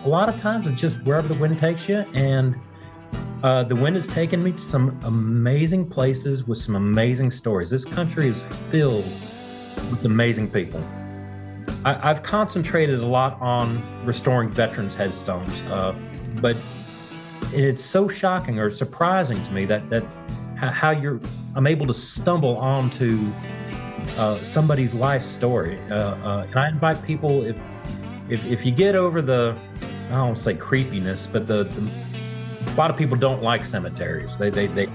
A lot of times it's just wherever the wind takes you, and the wind has taken me to some amazing places with some amazing stories. This country is filled with amazing people. I've concentrated a lot on restoring veterans' headstones, but it's so shocking or surprising to me that how I'm able to stumble onto somebody's life story. And I invite people, if you get over the, I don't say creepiness, but a lot of people don't like cemeteries. They don't.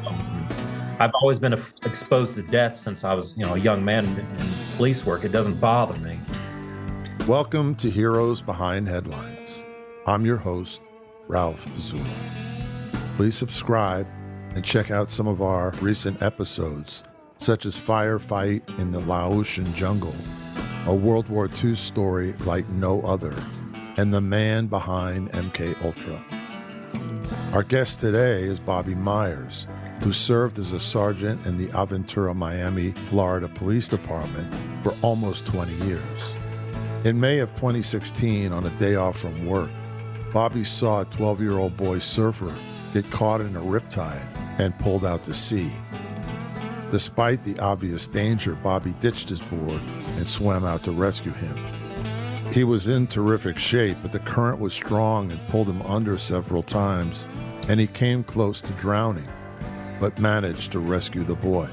I've always been exposed to death since I was, a young man in police work. It doesn't bother me. Welcome to Heroes Behind Headlines. I'm your host, Ralph Pizzulo. Please subscribe and check out some of our recent episodes, such as Firefight in the Laotian Jungle, a World War II story like no other, and the man behind MK Ultra. Our guest today is Bobbie Myers, who served as a sergeant in the Aventura, Miami, Florida Police Department for almost 20 years. In May of 2016, on a day off from work, Bobbie saw a 12-year-old boy surfer get caught in a riptide and pulled out to sea. Despite the obvious danger, Bobbie ditched his board and swam out to rescue him. He was in terrific shape, but the current was strong and pulled him under several times, and he came close to drowning, but managed to rescue the boy.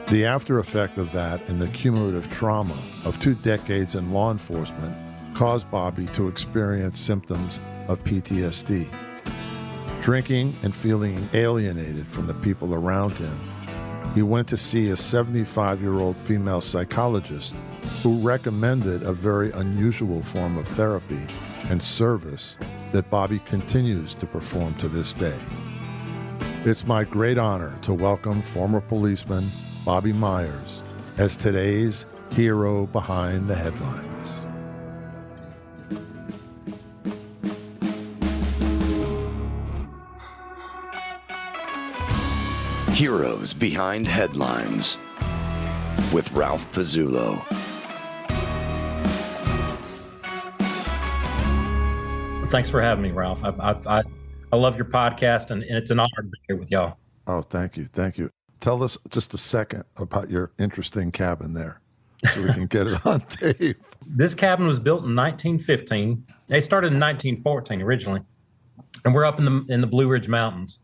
The after effect of that and the cumulative trauma of 2 decades in law enforcement caused Bobbie to experience symptoms of PTSD. Drinking and feeling alienated from the people around him, he went to see a 75-year-old female psychologist who recommended a very unusual form of therapy and service that Bobbie continues to perform to this day. It's my great honor to welcome former policeman Bobbie Myers as today's hero behind the headlines. Heroes Behind Headlines with Ralph Pizzulo. Thanks for having me, Ralph. I love your podcast, and it's an honor to be here with y'all. Oh, thank you. Thank you. Tell us just a second about your interesting cabin there so we can get it on tape. This cabin was built in 1915. They started in 1914 originally, and we're up in the Blue Ridge Mountains.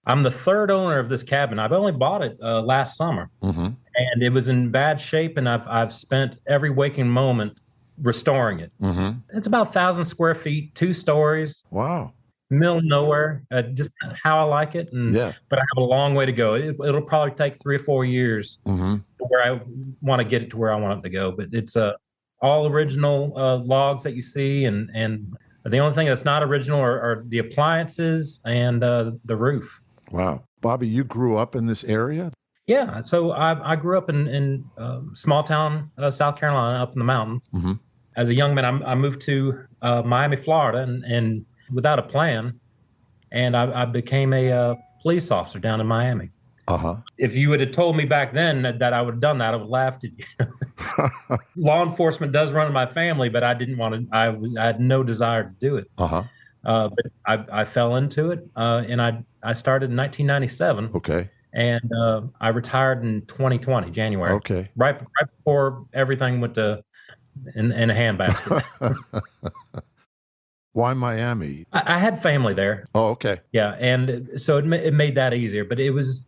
I'm the third owner of this cabin. I've only bought it last summer, and it was in bad shape, and I've spent every waking moment restoring it. It's about 1,000 square feet, 2 stories. Wow. Middle of nowhere, just how I like it. But I have a long way to go. It'll probably take 3 or 4 years to where I want to get it to where I want it to go. But it's all original logs that you see, and the only thing that's not original are the appliances and the roof. Wow. Bobbie, you grew up in this area? Yeah. So I grew up in small town, South Carolina, up in the mountains. As a young man, I moved to Miami, Florida, and without a plan, and I became a police officer down in Miami. If you would have told me back then that I would have done that, I would have laughed at you. Law enforcement does run in my family, but I didn't want to. I had no desire to do it. But I fell into it, and I started in 1997. Okay. And I retired in 2020, January. Okay. Right before everything went to in a handbasket. Why Miami? I had family there. Oh, okay. Yeah, and so it made that easier. But it was,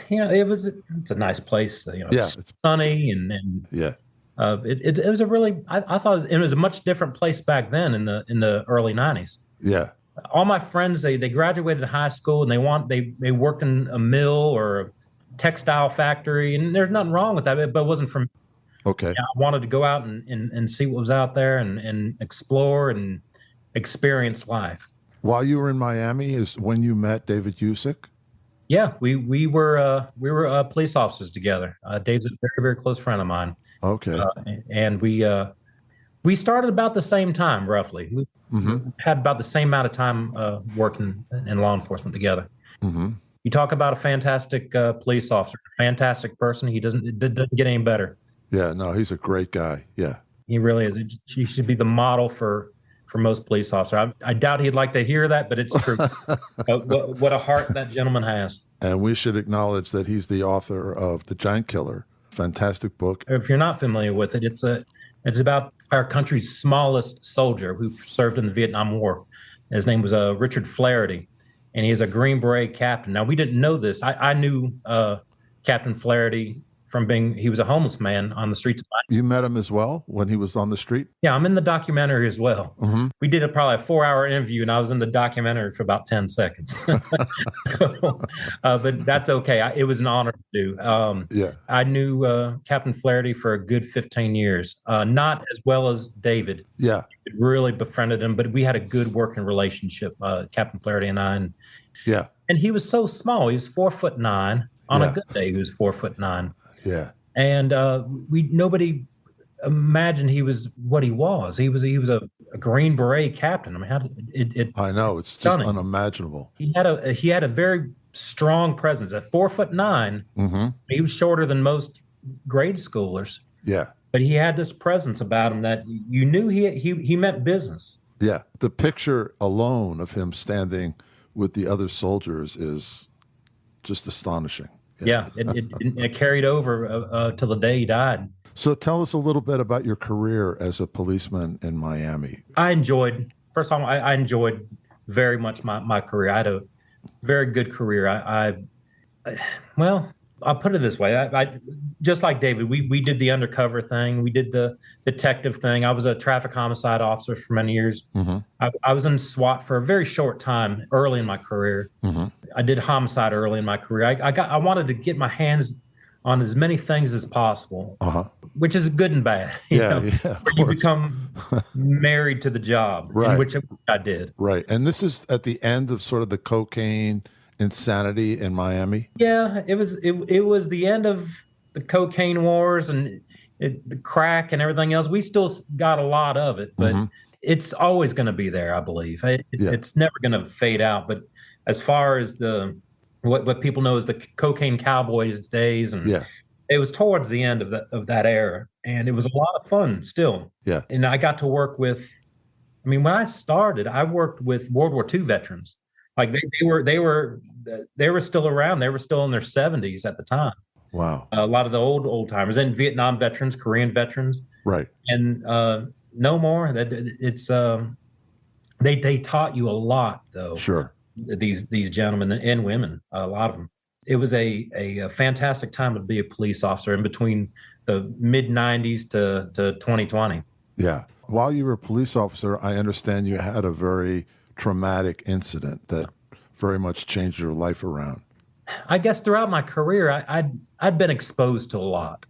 it's a nice place. It's sunny and yeah. It was a really I thought it was a much different place back then in the early 90s. Yeah. All my friends they graduated high school and they worked in a mill or a textile factory, and there's nothing wrong with that, but it wasn't from. Okay. I wanted to go out and see what was out there and explore and experience life. While you were in Miami is when you met David Usick? Yeah, we were police officers together. Dave's a very, very close friend of mine. Okay. And we started about the same time, roughly. We had about the same amount of time working in law enforcement together. You talk about a fantastic police officer, a fantastic person. It doesn't get any better. Yeah, no, he's a great guy. Yeah. He really is. He should be the model for for most police officers. I doubt he'd like to hear that, but it's true. What a heart that gentleman has. And we should acknowledge that he's the author of The Giant Killer. Fantastic book. If you're not familiar with it, it's about our country's smallest soldier who served in the Vietnam War. His name was Richard Flaherty, and he is a Green Beret captain. Now, we didn't know this. I knew Captain Flaherty he was a homeless man on the streets of Miami. You met him as well when he was on the street? Yeah, I'm in the documentary as well. Mm-hmm. We did probably a 4-hour interview, and I was in the documentary for about 10 seconds. But that's okay. It was an honor to do. I knew Captain Flaherty for a good 15 years, not as well as David. Yeah. It really befriended him, but we had a good working relationship, Captain Flaherty and I. And he was so small. He was 4'9". On a good day, he was 4'9". Yeah. And nobody imagined he was what he was. He was a Green Beret captain. I mean, I know, it's stunning. Just unimaginable. He had a very strong presence. At 4'9", he was shorter than most grade schoolers. Yeah. But he had this presence about him that you knew he meant business. Yeah. The picture alone of him standing with the other soldiers is just astonishing. Yeah, it carried over till the day he died. So tell us a little bit about your career as a policeman in Miami. I enjoyed very much my career. I had a very good career. Well, I'll put it this way. I just like David, we did the undercover thing. We did the detective thing. I was a traffic homicide officer for many years. Mm-hmm. I was in SWAT for a very short time early in my career. Mm-hmm. I did homicide early in my career. I wanted to get my hands on as many things as possible, which is good and bad. Yeah. You become married to the job, right. Which I did. Right. And this is at the end of sort of the cocaine insanity in Miami. Yeah, it was the end of the cocaine wars and the crack and everything else. We still got a lot of it, but it's always going to be there, I believe. It's never going to fade out. But as far as what people know as the cocaine cowboys days, and it was towards the end of that era, and it was a lot of fun still. Yeah, and I got to work with. I mean, when I started, I worked with World War II veterans. Like they were still around. They were still in their 70s at the time. Wow. A lot of the old timers and Vietnam veterans, Korean veterans. Right. And no more. It's they taught you a lot though. Sure. These gentlemen and women, a lot of them. It was a fantastic time to be a police officer in between the mid 90s to 2020. Yeah. While you were a police officer, I understand you had a very traumatic incident that very much changed your life around. I guess throughout my career, I'd been exposed to a lot,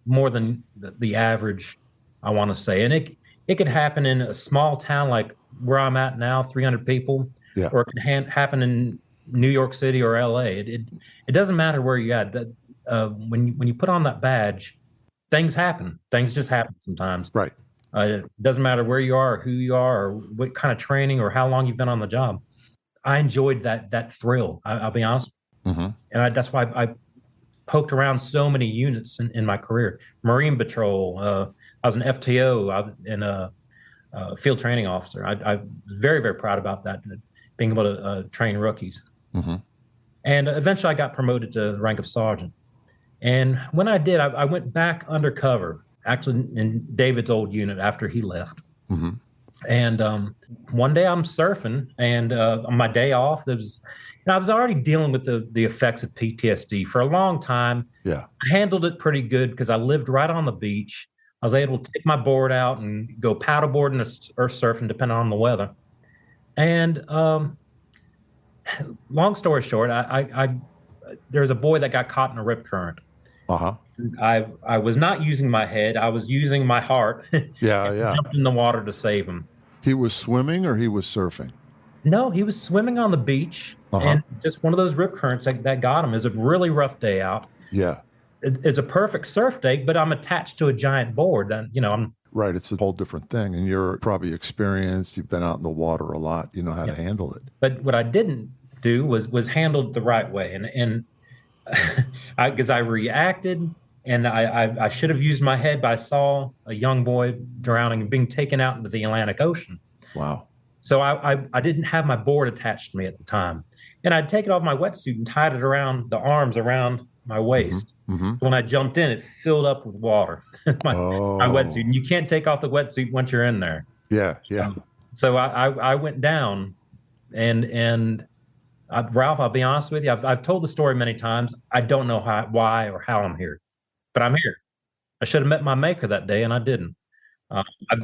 more than the average, I want to say. And it could happen in a small town like where I'm at now, 300 people, or it could happen in New York City or LA. It doesn't matter where you're at. When you put on that badge, things happen. Things just happen sometimes. Right. It doesn't matter where you are, or who you are, or what kind of training, or how long you've been on the job. I enjoyed that thrill. I'll be honest. Mm-hmm. And that's why I poked around so many units in my career. Marine Patrol. I was an FTO and a field training officer. I was very, very proud about that, being able to train rookies. Mm-hmm. And eventually I got promoted to the rank of sergeant. And when I did, I went back undercover. Actually, in David's old unit after he left. Mm-hmm. And one day I'm surfing, and on my day off, I was already dealing with the effects of PTSD for a long time. Yeah, I handled it pretty good because I lived right on the beach. I was able to take my board out and go paddleboarding or surfing, depending on the weather. And long story short, there was a boy that got caught in a rip current. I was not using my head. I was using my heart. Jumped in the water to save him. He was swimming or he was surfing? No, he was swimming on the beach, and just one of those rip currents that got him. It was a really rough day out. Yeah. It's a perfect surf day, but I'm attached to a giant board. I'm right. It's a whole different thing, and you're probably experienced. You've been out in the water a lot. You know how to handle it. But what I didn't do was handled the right way, and because I reacted. And I should have used my head, but I saw a young boy drowning and being taken out into the Atlantic Ocean. Wow. So I didn't have my board attached to me at the time. And I'd taken off my wetsuit and tied it around the arms around my waist. Mm-hmm. When I jumped in, it filled up with water, my wetsuit. And you can't take off the wetsuit once you're in there. Yeah. Yeah. So I went down and Ralph, I'll be honest with you. I've told the story many times. I don't know why or how I'm here, but I'm here. I should have met my maker that day, and I didn't.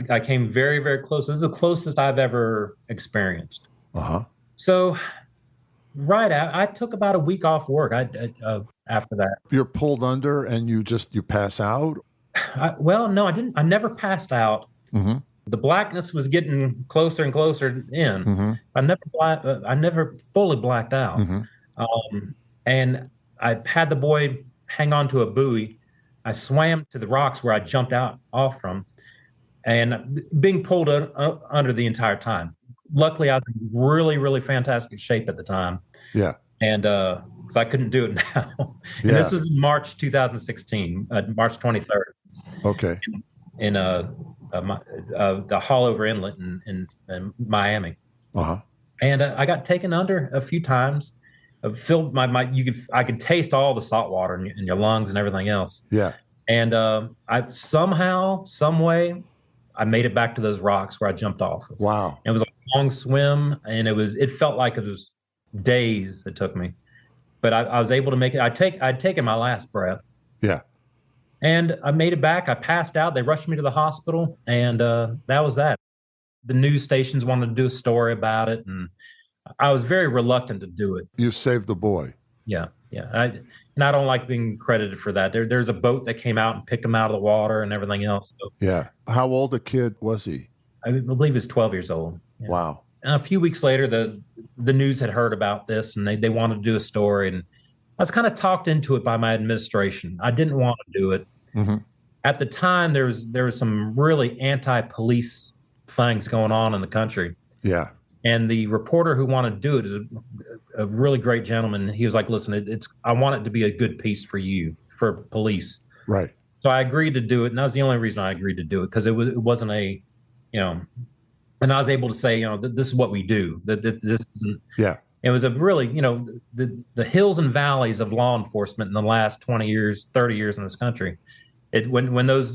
I came very, very close. This is the closest I've ever experienced. So I took about a week off work. After that. You're pulled under and you pass out? Well, no, I didn't. I never passed out. Mm-hmm. The blackness was getting closer and closer in. Mm-hmm. I never fully blacked out. Mm-hmm. And I had the boy hang on to a buoy. I swam to the rocks where I jumped off from, and being pulled under the entire time. Luckily, I was in really, really fantastic shape at the time. Yeah. And because I couldn't do it now. And this was in March 2016, March 23rd. Okay. In the Haulover Inlet in Miami. And I got taken under a few times. Filled I could taste all the salt water in your lungs and everything else. Yeah. And I somehow, some way, I made it back to those rocks where I jumped off. Wow. It was a long swim, and it felt like it was days it took me. But I was able to make it. I'd taken my last breath. Yeah. And I made it back. I passed out. They rushed me to the hospital, and that was that. The news stations wanted to do a story about it, and I was very reluctant to do it. You saved the boy. Yeah. And I don't like being credited for that. There's a boat that came out and picked him out of the water and everything else. So, yeah. How old a kid was he? I believe he's 12 years old. Yeah. Wow. And a few weeks later, the news had heard about this, and they wanted to do a story. And I was kind of talked into it by my administration. I didn't want to do it. Mm-hmm. At the time, there was some really anti-police things going on in the country. Yeah. And the reporter who wanted to do it is a really great gentleman. He was like, "Listen, I want it to be a good piece for you, for police." Right. So I agreed to do it, and that was the only reason I agreed to do it, because it wasn't a, and I was able to say, this is what we do. That this isn't. Yeah. It was a really, the hills and valleys of law enforcement in the last 20 years, 30 years in this country. When those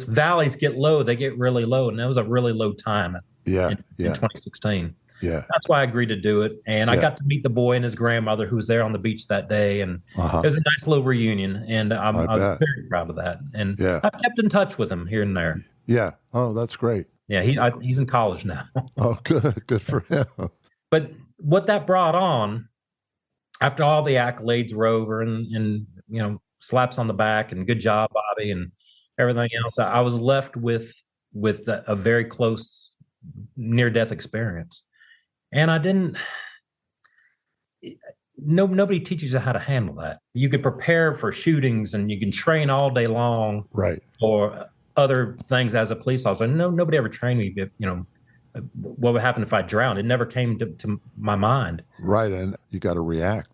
valleys get low, they get really low, and that was a really low time. In 2016. Yeah. That's why I agreed to do it. And I got to meet the boy and his grandmother who was there on the beach that day. And it was a nice little reunion. And I was very proud of that. And I've kept in touch with him here and there. Yeah. Oh, that's great. Yeah. He's in college now. Oh, good. Good for him. But what that brought on, after all the accolades were over and slaps on the back and good job, Bobbie, and everything else, I was left with a very close near-death experience. And nobody teaches you how to handle that. You could prepare for shootings and you can train all day long, right, for other things as a police officer. Nobody ever trained me, what would happen if I drowned? It never came to my mind. Right, and you got to react.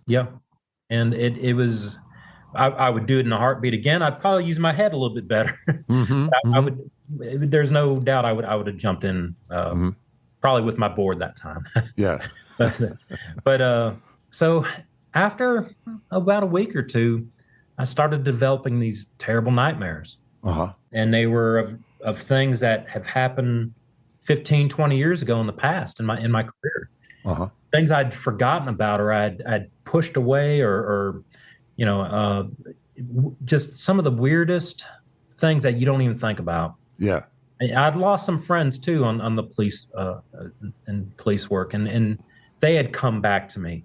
Yeah, and it was, I would do it in a heartbeat again. I'd probably use my head a little bit better. Mm-hmm, I would. There's no doubt I would have jumped in, probably with my board that time. Yeah. but so after about a week or two, I started developing these terrible nightmares. And they were of things that have happened 15, 20 years ago in the past in my career. Things I'd forgotten about, or I'd pushed away, or just some of the weirdest things that you don't even think about. Yeah. I'd lost some friends too on the police and police work, and they had come back to me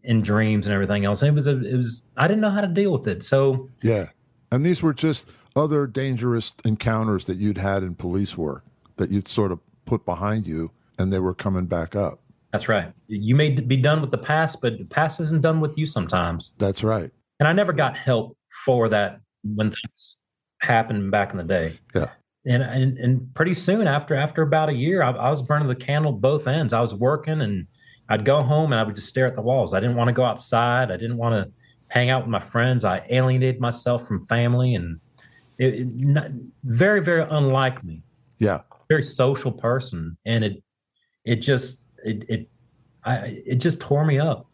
in dreams and everything else. And it was I didn't know how to deal with it. So yeah. And these were just other dangerous encounters that you'd had in police work that you'd sort of put behind you, and they were coming back up. That's right. You may be done with the past, but the past isn't done with you sometimes. That's right. And I never got help for that when things happened back in the day. Yeah. And pretty soon after about a year, I was burning the candle both ends. I was working, and I'd go home and I would just stare at the walls. I didn't want to go outside. I didn't want to hang out with my friends. I alienated myself from family, and very, very unlike me. Yeah. Very social person, and it just it just tore me up.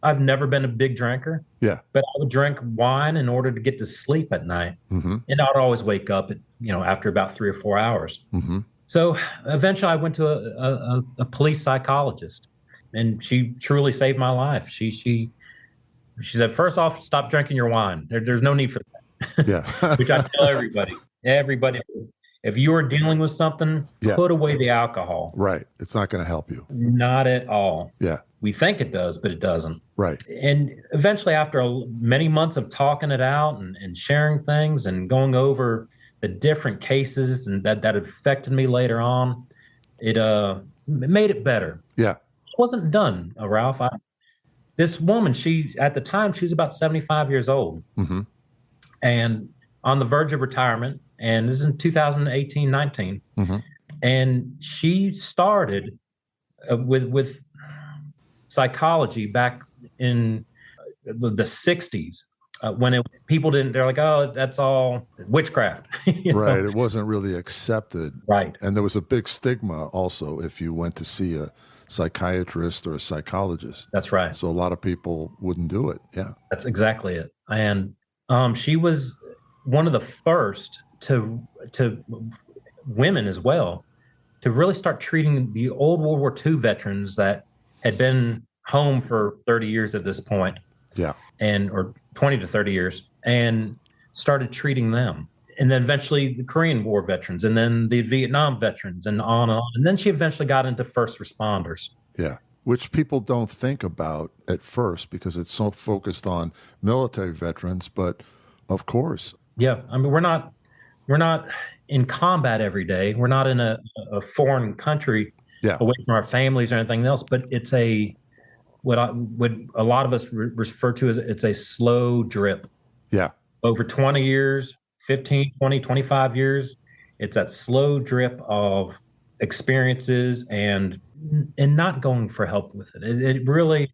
I've never been a big drinker, Yeah. but I would drink wine in order to get to sleep at night. Mm-hmm. And I'd always wake up after about 3 or 4 hours. Mm-hmm. So eventually I went to a police psychologist, and she truly saved my life. She said, first off, stop drinking your wine. There's no need for that. Yeah. Which I tell everybody, if you are dealing with something, Yeah. put away the alcohol. Right. It's not going to help you. Not at all. Yeah. We think it does, but it doesn't. Right. And eventually, after many months of talking it out and sharing things and going over the different cases and that affected me later on, it made it better. Yeah. It wasn't done, Ralph. This woman, at the time, she was about 75 years old. Mm-hmm. And on the verge of retirement. And this is in 2018, 19. Mm-hmm. And she started with psychology back in the 60s when people didn't, they're like, oh, that's all witchcraft. Right. It wasn't really accepted. Right. And there was a big stigma also if you went to see a psychiatrist or a psychologist. That's right. So a lot of people wouldn't do it. Yeah. That's exactly it. And she was one of the first to women as well to really start treating the old World War II veterans that had been home for 30 years at this point. Yeah. Or 20 to 30 years, and started treating them. And then eventually the Korean War veterans, and then the Vietnam veterans, and on and on. And then she eventually got into first responders. Yeah. Which people don't think about at first because it's so focused on military veterans. But of course. Yeah. I mean, we're not in combat every day. We're not in a foreign country away from our families or anything else, but it's what a lot of us refer to as it's a slow drip. Yeah. Over 20 years, 15, 20, 25 years, it's that slow drip of experiences and not going for help with it. It really,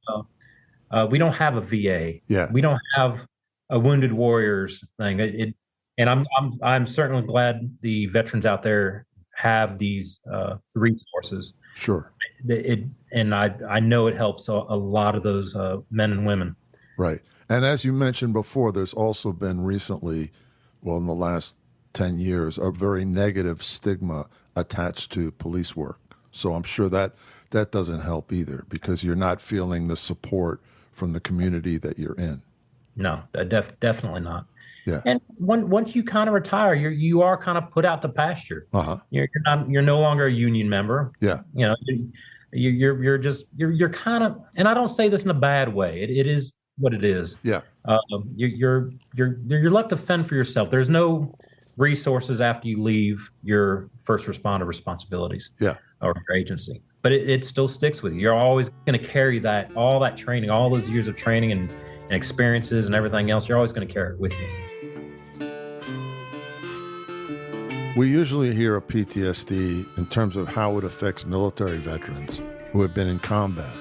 we don't have a VA. Yeah. We don't have a Wounded Warriors thing. And I'm certainly glad the veterans out there have these resources. Sure. And I know it helps a lot of those men and women. Right. And as you mentioned before, there's also been recently, well, in the last 10 years, a very negative stigma attached to police work. So I'm sure that doesn't help either because you're not feeling the support from the community that you're in. No, definitely not. Yeah. And once you kind of retire, you are kind of put out to pasture. Uh-huh. You're no longer a union member. Yeah. You're kind of, and I don't say this in a bad way. It is what it is. Yeah. You're left to fend for yourself. There's no resources after you leave your first responder responsibilities. Yeah. Or your agency, but it still sticks with you. You're always going to carry all that training, all those years of training and experiences and everything else. You're always going to carry it with you. We usually hear of PTSD in terms of how it affects military veterans who have been in combat.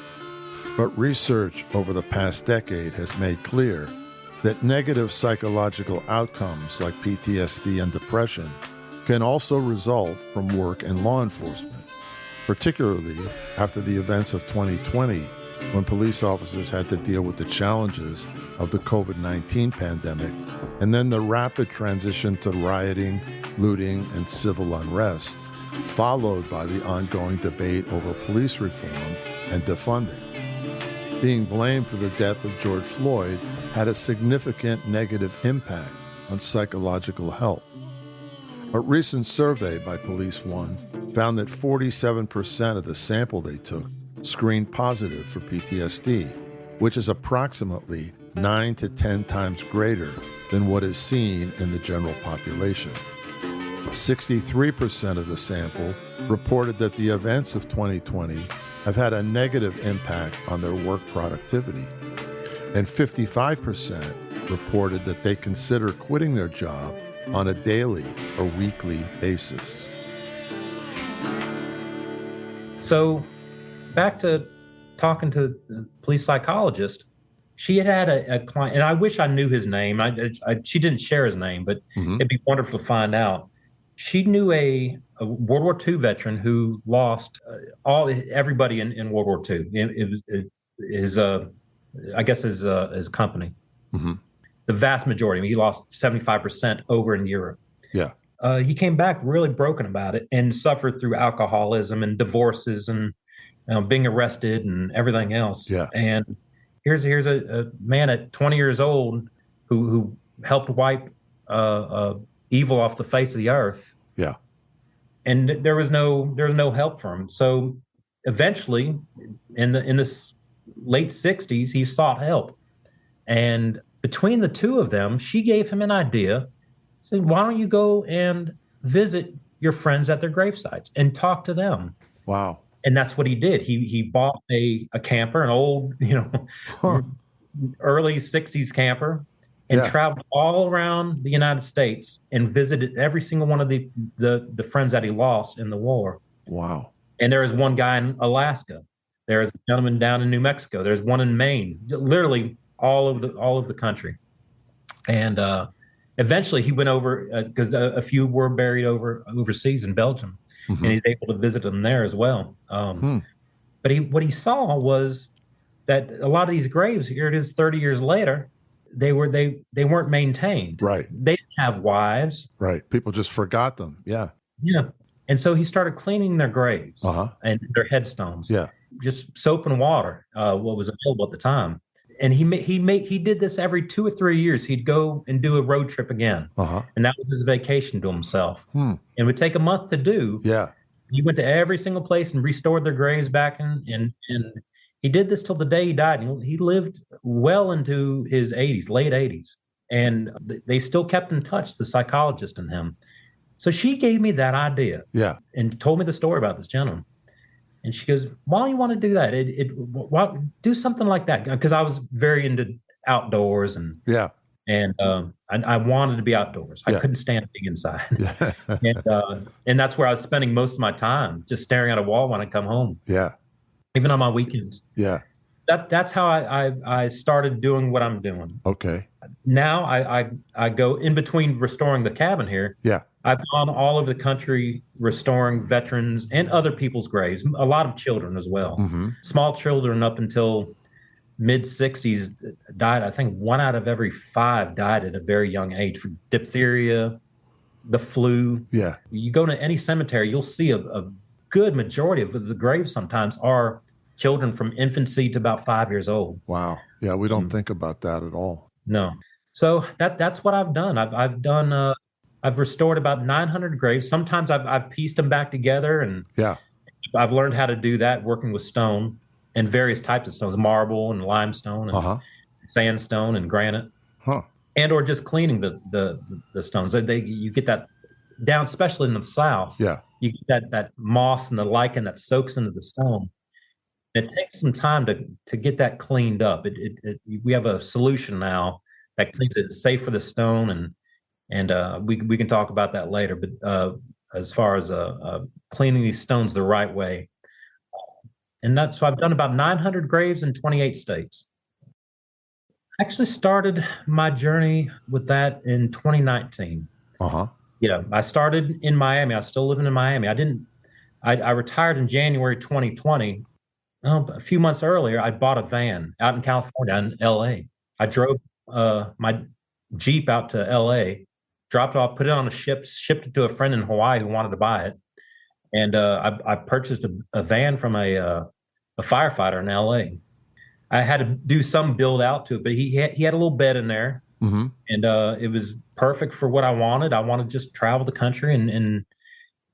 But research over the past decade has made clear that negative psychological outcomes like PTSD and depression can also result from work in law enforcement, particularly after the events of 2020 when police officers had to deal with the challenges of the COVID-19 pandemic, and then the rapid transition to rioting, looting, and civil unrest, followed by the ongoing debate over police reform and defunding. Being blamed for the death of George Floyd had a significant negative impact on psychological health. A recent survey by Police One found that 47% of the sample they took screened positive for PTSD, which is approximately 9 to 10 times greater than what is seen in the general population. 63% of the sample reported that the events of 2020 have had a negative impact on their work productivity, and 55% reported that they consider quitting their job on a daily or weekly basis. So back to talking to the police psychologist, she had a client, and I wish I knew his name. She didn't share his name, but it'd be wonderful to find out. she knew a World War II veteran who lost everybody in World War II. It was his I guess his company. Hmm. The vast majority. I mean, he lost 75% over in Europe. Yeah. He came back really broken about it and suffered through alcoholism and divorces and being arrested and everything else. Yeah. And here's a man at 20 years old who helped wipe evil off the face of the earth. Yeah. And there was no help for him. So eventually, in the late 60s, he sought help. And between the two of them, she gave him an idea. Said, "Why don't you go and visit your friends at their gravesites and talk to them?" Wow. And that's what he did. He bought a camper, an old, Huh. early 60s camper, and Yeah. traveled all around the United States and visited every single one of the friends that he lost in the war. Wow. And there is one guy in Alaska. There is a gentleman down in New Mexico. There's one in Maine. Literally all of the country. And eventually he went over because a few were buried overseas in Belgium, Mhm. and he's able to visit them there as well. Hmm. But what he saw was that a lot of these graves, here it is 30 years later, they weren't maintained. Right. They didn't have wives. Right. People just forgot them. Yeah. Yeah. And so he started cleaning their graves Uh-huh. and their headstones. Yeah. Just soap and water, what was available at the time. And he did this every 2 or 3 years. He'd go and do a road trip again. Uh-huh. And that was his vacation to himself. Hmm. And it would take a month to do. Yeah. He went to every single place and restored their graves back and he did this till the day he died. He lived well into his 80s, late 80s. And they still kept in touch, the psychologist and him. So she gave me that idea Yeah. and told me the story about this gentleman. And she goes, "Why don't you want to do that? Do something like that." Because I was very into outdoors Yeah. and I wanted to be outdoors. I Yeah. couldn't stand being inside. Yeah. And that's where I was spending most of my time, just staring at a wall when I come home, Yeah. even on my weekends. Yeah. That's how I started doing what I'm doing. Okay. Now I go in between restoring the cabin here. Yeah. I've gone all over the country restoring veterans and other people's graves, a lot of children as well. Mm-hmm. Small children up until mid 60s died. I think 1 out of every 5 died at a very young age for diphtheria, the flu. Yeah. You go to any cemetery, you'll see a good majority of the graves sometimes are children from infancy to about 5 years old. Wow. Yeah. We don't think about that at all. No. So that's what I've done. I've restored about 900 graves. Sometimes I've pieced them back together, and Yeah. I've learned how to do that working with stone and various types of stones, marble and limestone and Uh-huh. sandstone and granite, Huh. and or just cleaning the stones. You get that down, especially in the South. Yeah. You get that moss and the lichen that soaks into the stone. It takes some time to get that cleaned up. We have a solution now that cleans it safe for the stone, and we can talk about that later. But as far as cleaning these stones the right way, so I've done about 900 graves in 28 states. I actually started my journey with that in 2019. Uh-huh. Yeah, I started in Miami. I was still living in Miami. I retired in January 2020. A few months earlier, I bought a van out in California, in LA. I drove my Jeep out to LA, dropped it off, put it on a ship, shipped it to a friend in Hawaii who wanted to buy it. And I purchased a van from a firefighter in LA. I had to do some build out to it, but he had a little bed in there. Mm-hmm. And it was perfect for what I wanted. I wanted to just travel the country and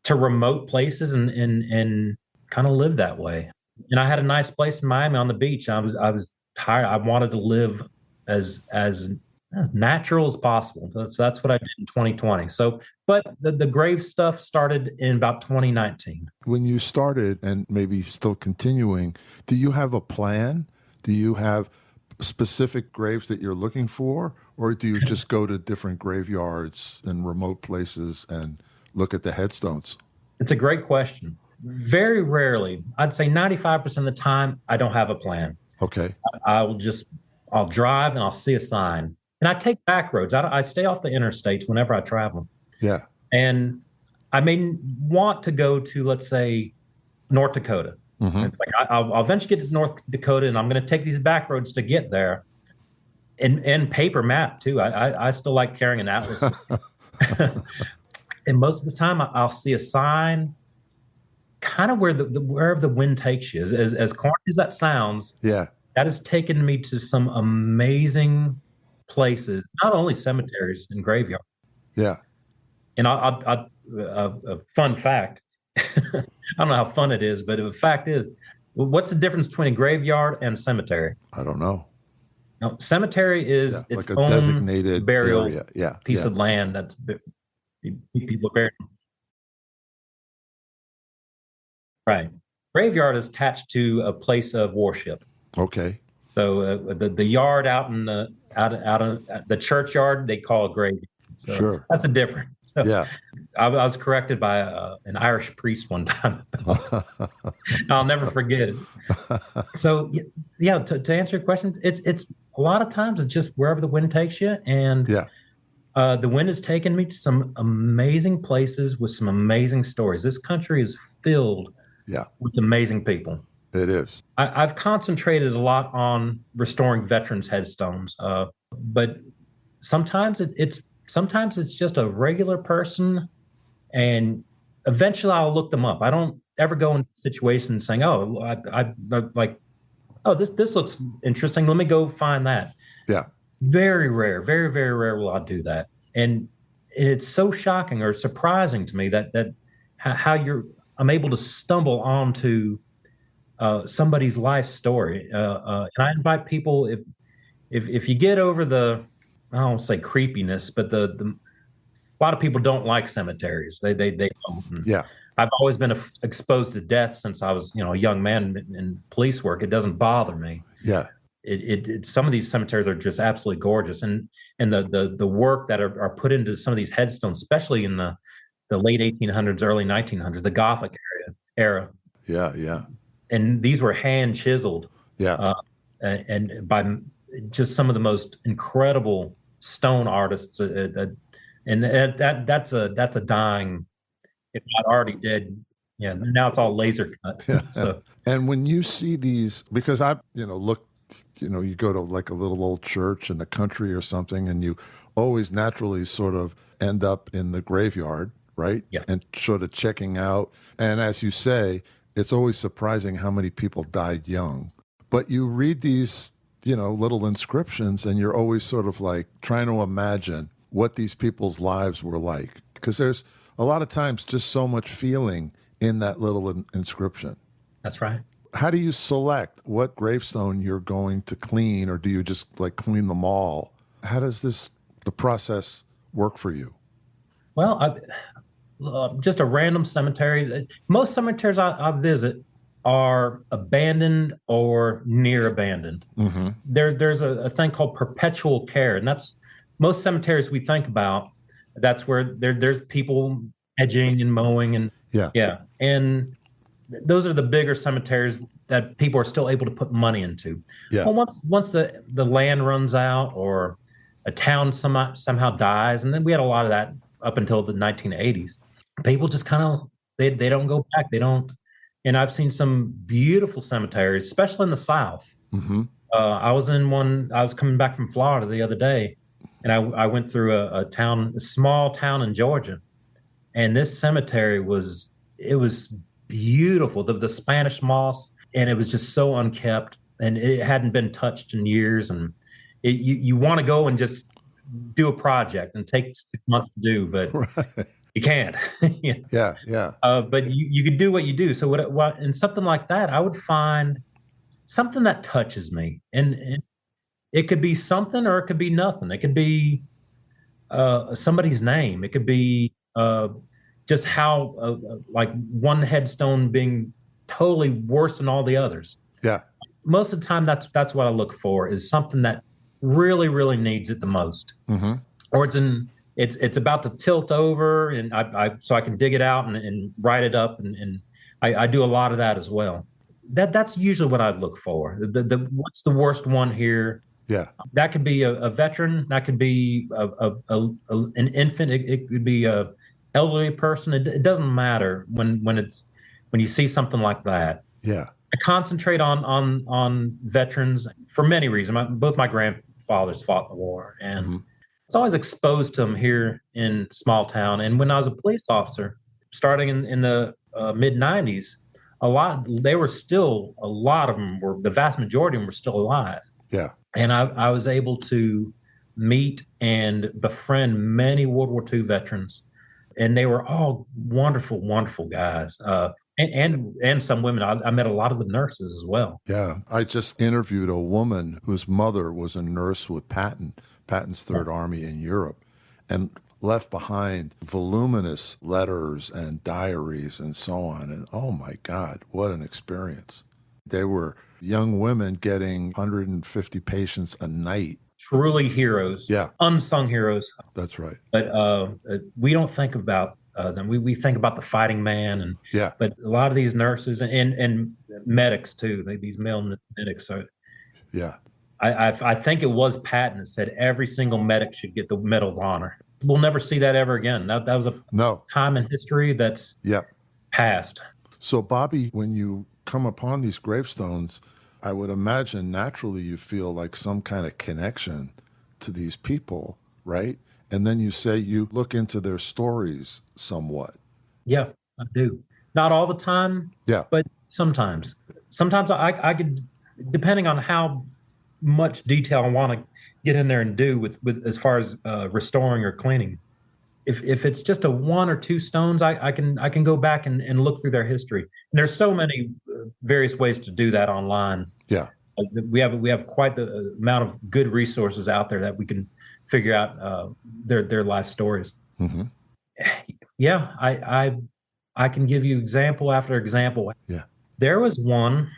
to remote places and kind of live that way. And I had a nice place in Miami on the beach. I was tired. I wanted to live as natural as possible. So that's what I did in 2020. So, but the grave stuff started in about 2019. When you started, and maybe still continuing, do you have a plan? Do you have specific graves that you're looking for? Or do you just go to different graveyards and remote places and look at the headstones? It's a great question. Very rarely, I'd say 95% of the time, I don't have a plan. Okay. I'll drive and I'll see a sign. And I take back roads. I stay off the interstates whenever I travel. Yeah. And I may want to go to, let's say, North Dakota. It's like I'll eventually get to North Dakota, and I'm going to take these back roads to get there, and paper map too. I still like carrying an atlas, and most of the time I'll see a sign, kind of where wherever the wind takes you. As corny as that sounds, Yeah. that has taken me to some amazing places, not only cemeteries and graveyards. Yeah. And a fun fact. I don't know how fun it is, but the fact is, what's the difference between a graveyard and a cemetery? I don't know. Now, cemetery is Yeah, its like a own designated burial area. Yeah. piece Yeah. of land that's people are buried. Right. Graveyard is attached to a place of worship. Okay. So the yard out in the out of the churchyard they call a graveyard. So Sure. that's a difference. So Yeah. I was corrected by an Irish priest one time. I'll never forget it. So yeah, to answer your question, it's a lot of times it's just wherever the wind takes you, and Yeah. the wind has taken me to some amazing places with some amazing stories. This country is filled Yeah. with amazing people. It is. I've concentrated a lot on restoring veterans' headstones, but sometimes it's just a regular person, and eventually I'll look them up. I don't ever go into situations saying, "Oh, I like, oh, this looks interesting. Let me go find that." Yeah. Very rare, very very rare will I do that, and it's so shocking or surprising to me that how I'm able to stumble onto somebody's life story. And I invite people, if you get over I don't say creepiness, but a lot of people don't like cemeteries. They don't. And Yeah. I've always been exposed to death since I was a young man in police work. It doesn't bother me. Yeah. Some of these cemeteries are just absolutely gorgeous, and the work that are put into some of these headstones, especially in the late 1800s, early 1900s, the Gothic era. Yeah. Yeah. And these were hand chiseled, Yeah. and by just some of the most incredible stone artists. And that's a dying, if not already dead. Yeah, now it's all laser cut. Yeah. So And when you see these, because I've, looked, you go to like a little old church in the country or something, and you always naturally sort of end up in the graveyard, right? Yeah. And sort of checking out. And as you say, it's always surprising how many people died young. But you read these, little inscriptions, and you're always sort of like trying to imagine what these people's lives were like. Because there's a lot of times just so much feeling in that little inscription. that's right. How do you select what gravestone you're going to clean, or do you just like clean them all? How does the process work for you? Well, just a random cemetery. Most cemeteries I visit are abandoned or near abandoned. Mm-hmm. There's a thing called perpetual care, and that's most cemeteries we think about. That's where there's people edging and mowing and Yeah. and those are the bigger cemeteries that people are still able to put money into. Yeah. Well, once the land runs out or a town somehow dies, and then we had a lot of that up until the 1980s. People just kind of they don't go back. They don't. And I've seen some beautiful cemeteries, especially in the South. Mm-hmm. I was in one. I was coming back from Florida the other day, and I went through a small town in Georgia, and this cemetery was beautiful. The Spanish moss, and it was just so unkept, and it hadn't been touched in years. And you want to go and just do a project and take 6 months to do, but Right. you can't. Yeah. Yeah. But you could do what you do. So what in something like that, I would find something that touches me, and it could be something or it could be nothing. It could be somebody's name. It could be just how like one headstone being totally worse than all the others. Yeah. Most of the time, that's what I look for, is something that really really needs it the most, Mm-hmm. or it's about to tilt over, and so I can dig it out and write it up, and I do a lot of that as well. That's usually what I'd look for. What's the worst one here? Yeah. That could be a veteran. That could be an infant. It could be a elderly person. It doesn't matter when you see something like that. Yeah. I concentrate on veterans for many reasons. Both my grandfathers fought in the war, and Mm-hmm. I was always exposed to them here in small town. And when I was a police officer, starting in the mid '90s, a lot of them were, the vast majority of them were still alive. Yeah. And I was able to meet and befriend many World War II veterans, and they were all wonderful, wonderful guys. And some women. I met a lot of the nurses as well. Yeah. I just interviewed a woman whose mother was a nurse with Patton's Third Army in Europe, and left behind voluminous letters and diaries and so on. And oh my God, what an experience. They were young women getting 150 patients a night. Truly heroes. Yeah. Unsung heroes. That's right. But we don't think about them. We think about the fighting man, and Yeah. but a lot of these nurses and medics too. These male medics are. Yeah. I think it was Patton that said every single medic should get the Medal of Honor. We'll never see that ever again. That was a time in history that's past. So, Bobbie, when you come upon these gravestones, I would imagine naturally you feel like some kind of connection to these people, right? And then you say you look into their stories somewhat. Yeah, I do. Not all the time. Yeah. But sometimes. Sometimes I could, depending on how much detail I want to get in there and do with as far as restoring or cleaning. If it's just a one or two stones, I can go back and look through their history. And there's so many various ways to do that online. Yeah. We have quite the amount of good resources out there that we can figure out their life stories. Mm-hmm. Yeah, I can give you example after example. Yeah. There was one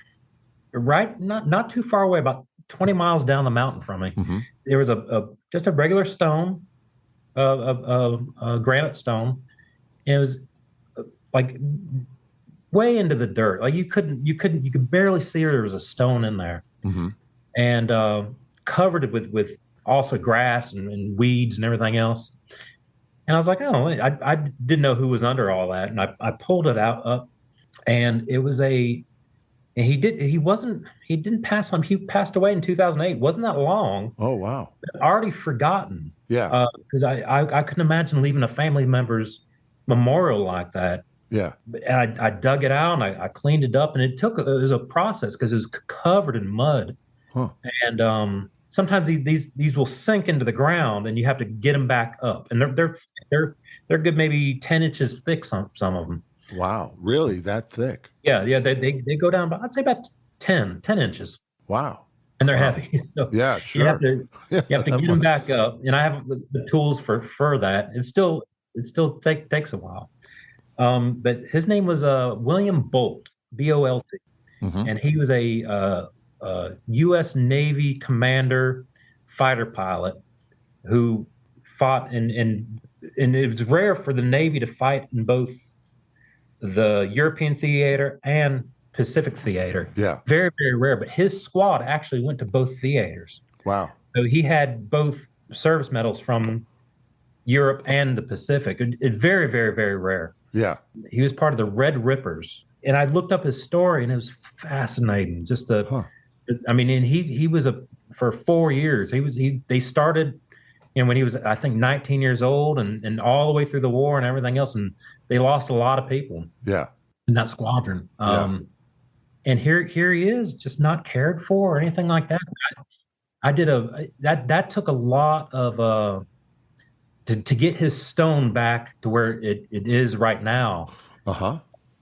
not too far away, about 20 miles down the mountain from me. Mm-hmm. There was just a regular stone, a granite stone, and it was like way into the dirt. Like you could barely see there was a stone in there, mm-hmm. and covered it with also grass and weeds and everything else. And I was like, oh, I didn't know who was under all that, and I pulled it up, and it was and he didn't pass on. He passed away in 2008. Wasn't that long? Oh, wow. Already forgotten. Yeah. Because I couldn't imagine leaving a family member's memorial like that. Yeah. And I dug it out and I cleaned it up, and it was a process because it was covered in mud. Huh. And sometimes these will sink into the ground, and you have to get them back up. And they're good, maybe 10 inches thick. Some of them. Wow. Really? That thick? Yeah. They go down, I'd say about 10 inches. Wow. And they're heavy. So yeah, sure. You have to get them back up. And I have the tools for that. It still takes a while. But his name was William Bolt, Bolt. Mm-hmm. And he was a U.S. Navy commander fighter pilot who fought and it was rare for the Navy to fight in both the European theater and Pacific theater. Yeah. Very, very rare. But his squad actually went to both theaters. Wow. So he had both service medals from Europe and the Pacific. It very, very, very rare. Yeah. He was part of the Red Rippers. And I looked up his story, and it was fascinating. Just and he was for 4 years. They started, when he was, I think, 19 years old and all the way through the war and everything else. And they lost a lot of people. Yeah. In that squadron. And here he is, just not cared for or anything like that. That took a lot of to get his stone back to where it is right now. Uh-huh.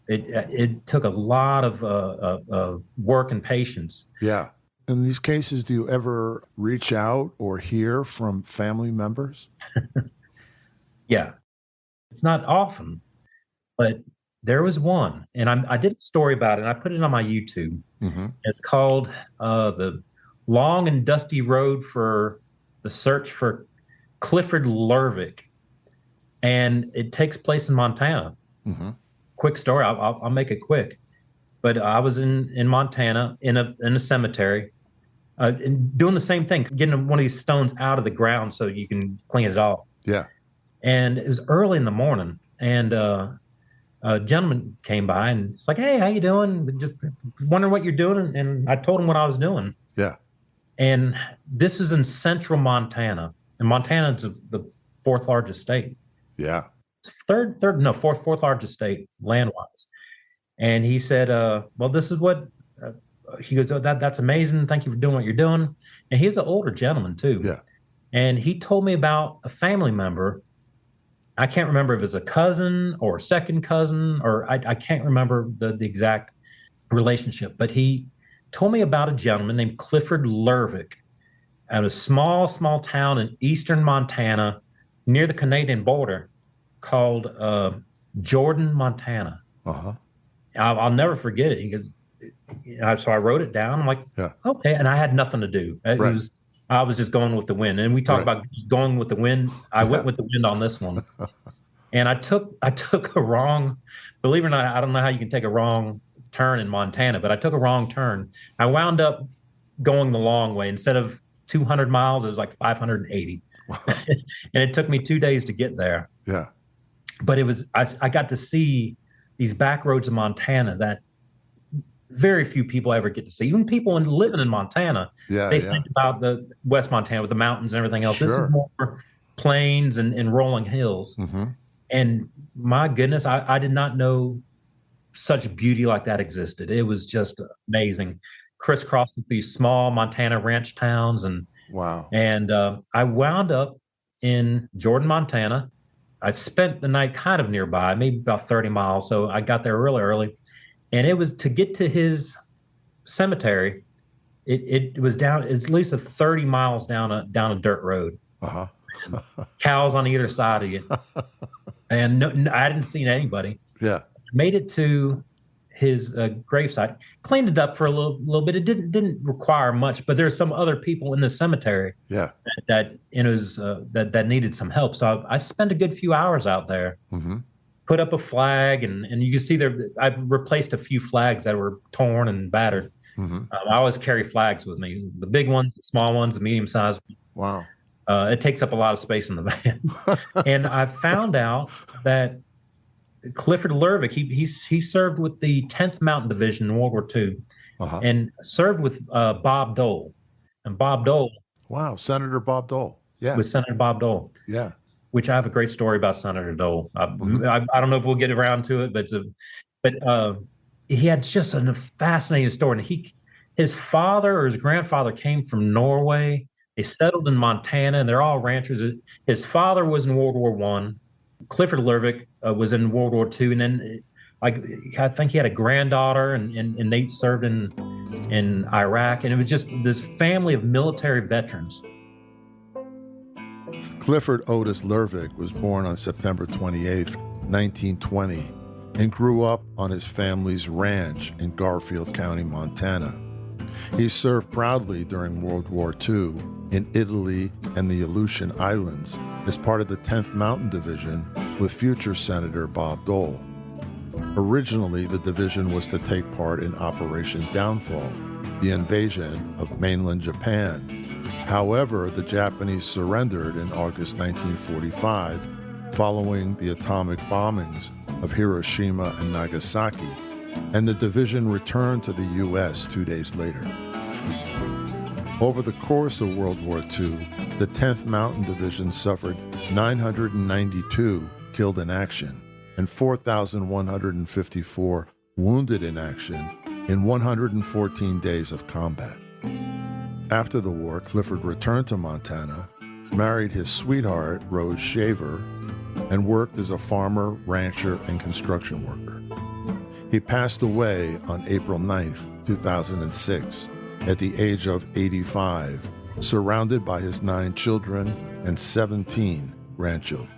It took a lot of work and patience. Yeah. In these cases, do you ever reach out or hear from family members? Yeah. It's not often, but there was one, and I did a story about it, and I put it on my YouTube. Mm-hmm. It's called The Long and Dusty Road for the Search for Clifford Lervick. And it takes place in Montana. Mm-hmm. Quick story. I'll make it quick. But I was in Montana in a cemetery and doing the same thing, getting one of these stones out of the ground so you can clean it off. Yeah. And it was early in the morning. and a gentleman came by and it's like, "Hey, how you doing? Just wondering what you're doing." And I told him what I was doing. Yeah. And this is in central Montana, and Montana is the fourth largest state. Yeah. Fourth largest state land wise. And he said, "Well, this is what." He goes, "Oh, that's amazing. Thank you for doing what you're doing." And he was an older gentleman too. Yeah. And he told me about a family member. I can't remember if it's a cousin or a second cousin, or I can't remember the exact relationship, but he told me about a gentleman named Clifford Lervick at a small town in eastern Montana near the Canadian border called Jordan, Montana. Uh-huh. I'll never forget it. He goes, so I wrote it down. I'm like, Yeah. okay. And I had nothing to do. I was just going with the wind. And we talk about just going with the wind. I went with the wind on this one. And I took a wrong, believe it or not, I don't know how you can take a wrong turn in Montana, but I took a wrong turn. I wound up going the long way. Instead of 200 miles, it was like 580. And it took me 2 days to get there. Yeah. But I got to see these back roads of Montana that very few people ever get to see. Even people living in Montana, they think about the West Montana with the mountains and everything else. Sure. This is more plains and rolling hills. Mm-hmm. And my goodness, I did not know such beauty like that existed. It was just amazing. Crisscrossing these small Montana ranch towns. Wow. And I wound up in Jordan, Montana. I spent the night kind of nearby, maybe about 30 miles. So I got there really early. And it was to get to his cemetery. It was down, it's at least 30 miles down a dirt road. Uh-huh. Cows on either side of you. And no, I hadn't seen anybody. Yeah. Made it to his gravesite, cleaned it up for a little bit. It didn't require much, but there's some other people in the cemetery. Yeah. That needed some help. So I spent a good few hours out there. Mm-hmm. Put up a flag, and you can see there. I've replaced a few flags that were torn and battered. Mm-hmm. I always carry flags with me: the big ones, the small ones, the medium sized. Wow. It takes up a lot of space in the van. And I found out that Clifford Lervick, he served with the 10th Mountain Division in World War II, Uh-huh. and served with Bob Dole. And Bob Dole. Wow, Senator Bob Dole. Yeah. With Senator Bob Dole. Yeah. Which I have a great story about Senator Dole. Mm-hmm. I don't know if we'll get around to it, but he had just a fascinating story. And his father or his grandfather came from Norway. They settled in Montana, and they're all ranchers. His father was in World War I. Clifford Lervick was in World War II, and then I think he had a granddaughter, and they served in Iraq. And it was just this family of military veterans. Clifford Otis Lervick was born on September 28, 1920, and grew up on his family's ranch in Garfield County, Montana. He served proudly during World War II in Italy and the Aleutian Islands as part of the 10th Mountain Division with future Senator Bob Dole. Originally, the division was to take part in Operation Downfall, the invasion of mainland Japan. However, the Japanese surrendered in August 1945 following the atomic bombings of Hiroshima and Nagasaki, and the division returned to the U.S. 2 days later. Over the course of World War II, the 10th Mountain Division suffered 992 killed in action and 4,154 wounded in action in 114 days of combat. After the war, Clifford returned to Montana, married his sweetheart, Rose Shaver, and worked as a farmer, rancher, and construction worker. He passed away on April 9, 2006, at the age of 85, surrounded by his 9 children and 17 grandchildren.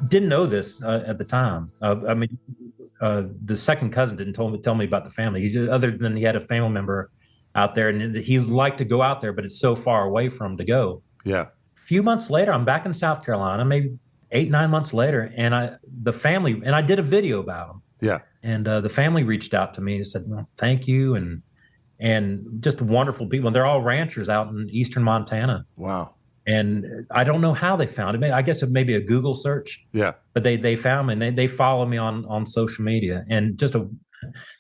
Didn't know this at the time. The second cousin didn't tell me about the family. Other than he had a family member out there, and he liked to go out there, but it's so far away for him to go. Yeah. A few months later, I'm back in South Carolina, maybe 8-9 months later, and I did a video about him. Yeah. And the family reached out to me and said, "Well, thank you," and just wonderful people. And they're all ranchers out in eastern Montana. Wow. And I don't know how they found it. I guess it may be a Google search. Yeah. But they found me, and they follow me on social media. And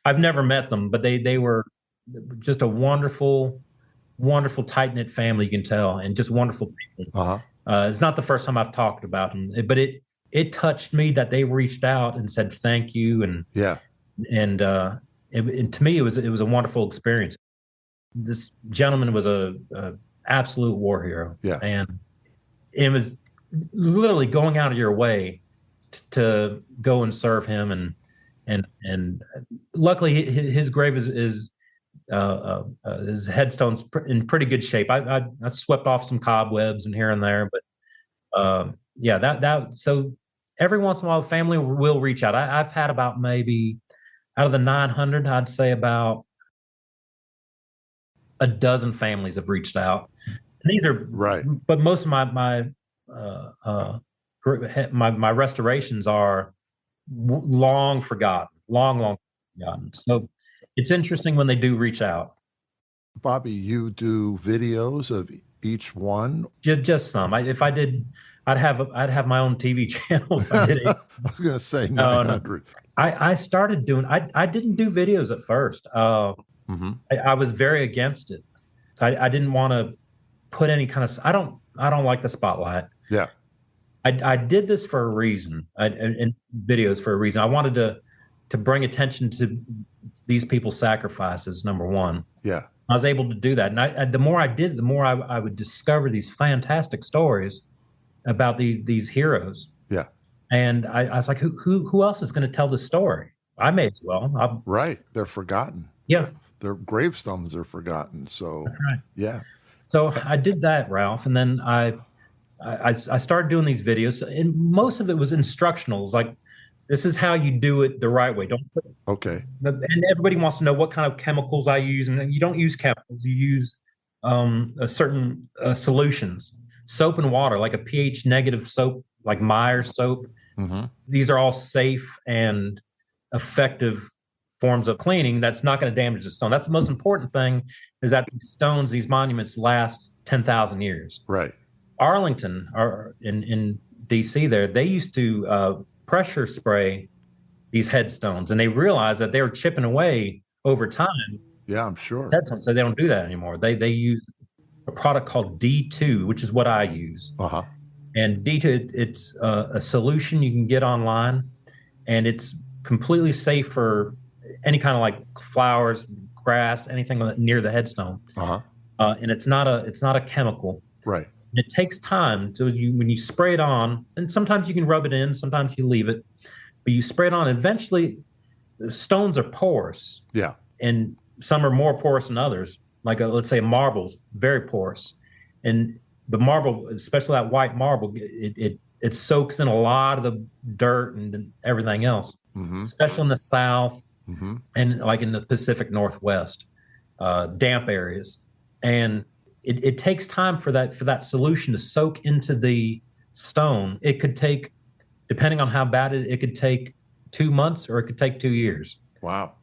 I've never met them, but they were just a wonderful, wonderful tight knit family. You can tell, and just wonderful people. Uh-huh. It's not the first time I've talked about them, but it touched me that they reached out and said thank you, and to me it was a wonderful experience. This gentleman was a absolute war hero, and it was literally going out of your way to go and serve him, and luckily his grave is his headstone's in pretty good shape. I swept off some cobwebs and here and there, but so every once in a while the family will reach out. I've had about maybe out of the 900, I'd say about a dozen families have reached out. And these are right, but most of my restorations are long forgotten. So it's interesting when they do reach out. Bobbie, you do videos of each one? Just some. If I did, I'd have my own TV channel. If I did it. I was going to say 900. No. I started doing. I didn't do videos at first. I was very against it. I didn't want to put any kind of. I don't like the spotlight. Yeah. I did this for a reason. And videos for a reason. I wanted to bring attention to these people's sacrifices. Number one. Yeah. I was able to do that, and the more I did, the more I would discover these fantastic stories about these heroes. Yeah. And I was like, who else is going to tell this story? I may as well. Right. They're forgotten. Yeah. Their gravestones are forgotten. So, right. Yeah. So I did that, Ralph, and then I started doing these videos, and most of it was instructionals, like this is how you do it the right way. Don't put. Okay. And everybody wants to know what kind of chemicals I use, and you don't use chemicals. You use a certain solutions, soap and water, like a pH negative soap, like Myers soap. Mm-hmm. These are all safe and effective forms of cleaning that's not going to damage the stone. That's the most important thing, is that these stones, these monuments last 10,000 years. Right. Arlington, or in D.C. there, they used to pressure spray these headstones, and they realized that they were chipping away over time. Yeah, I'm sure. Headstones, so they don't do that anymore. They use a product called D2, which is what I use. Uh-huh. And D2, it's a solution you can get online, and it's completely safe for any kind of like flowers, grass, anything near the headstone. Uh-huh. And it's not a chemical. Right. It takes time when you spray it on, and sometimes you can rub it in, sometimes you leave it, but you spray it on. Eventually, the stones are porous. Yeah. And some are more porous than others. Like let's say marble's very porous, and the marble, especially that white marble, it soaks in a lot of the dirt and everything else, especially in the South and like in the Pacific Northwest, damp areas, and. It takes time for that solution to soak into the stone. It could take, depending on how bad it could take 2 months, or it could take 2 years. Wow.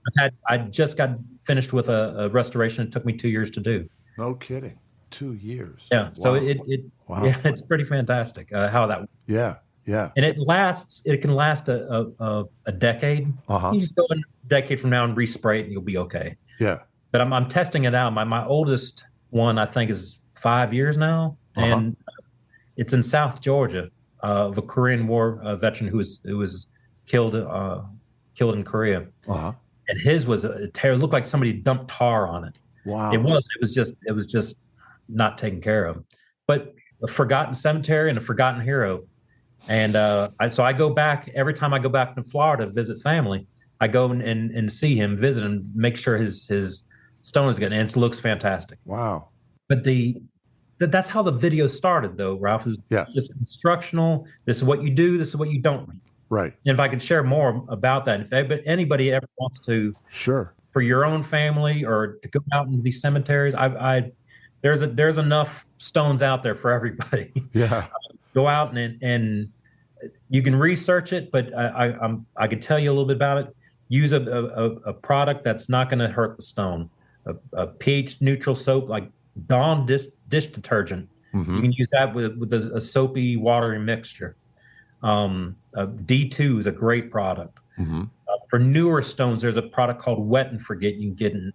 I just got finished with a restoration. It took me 2 years to do. No kidding. 2 years. Yeah. Wow. So yeah, it's pretty fantastic how that. Yeah. Yeah. And it can last a decade. Uh-huh. You just go a decade from now and respray it, and you'll be okay. Yeah. But I'm testing it out. My oldest one, I think, is 5 years now, and it's in South Georgia, of a Korean War veteran who was killed in Korea. And his was it looked like somebody dumped tar on it. Wow. It was just not taken care of. But a forgotten cemetery and a forgotten hero. And so I go back every time I go back to Florida to visit family. I go and see him, visit him, make sure his stone is good, and it looks fantastic. Wow. But that's how the video started, though, Ralph. Is just instructional. This is what you do. This is what you don't do. Right. And if I could share more about that, if anybody ever wants to, sure, for your own family or to go out into these cemeteries, there's enough stones out there for everybody. Yeah. Go out and you can research it, but I could tell you a little bit about it. Use a product that's not going to hurt the stone. A pH neutral soap like Dawn dish detergent You can use that with a soapy, watery mixture. D2 is a great product. For newer stones, there's a product called Wet and Forget you can get in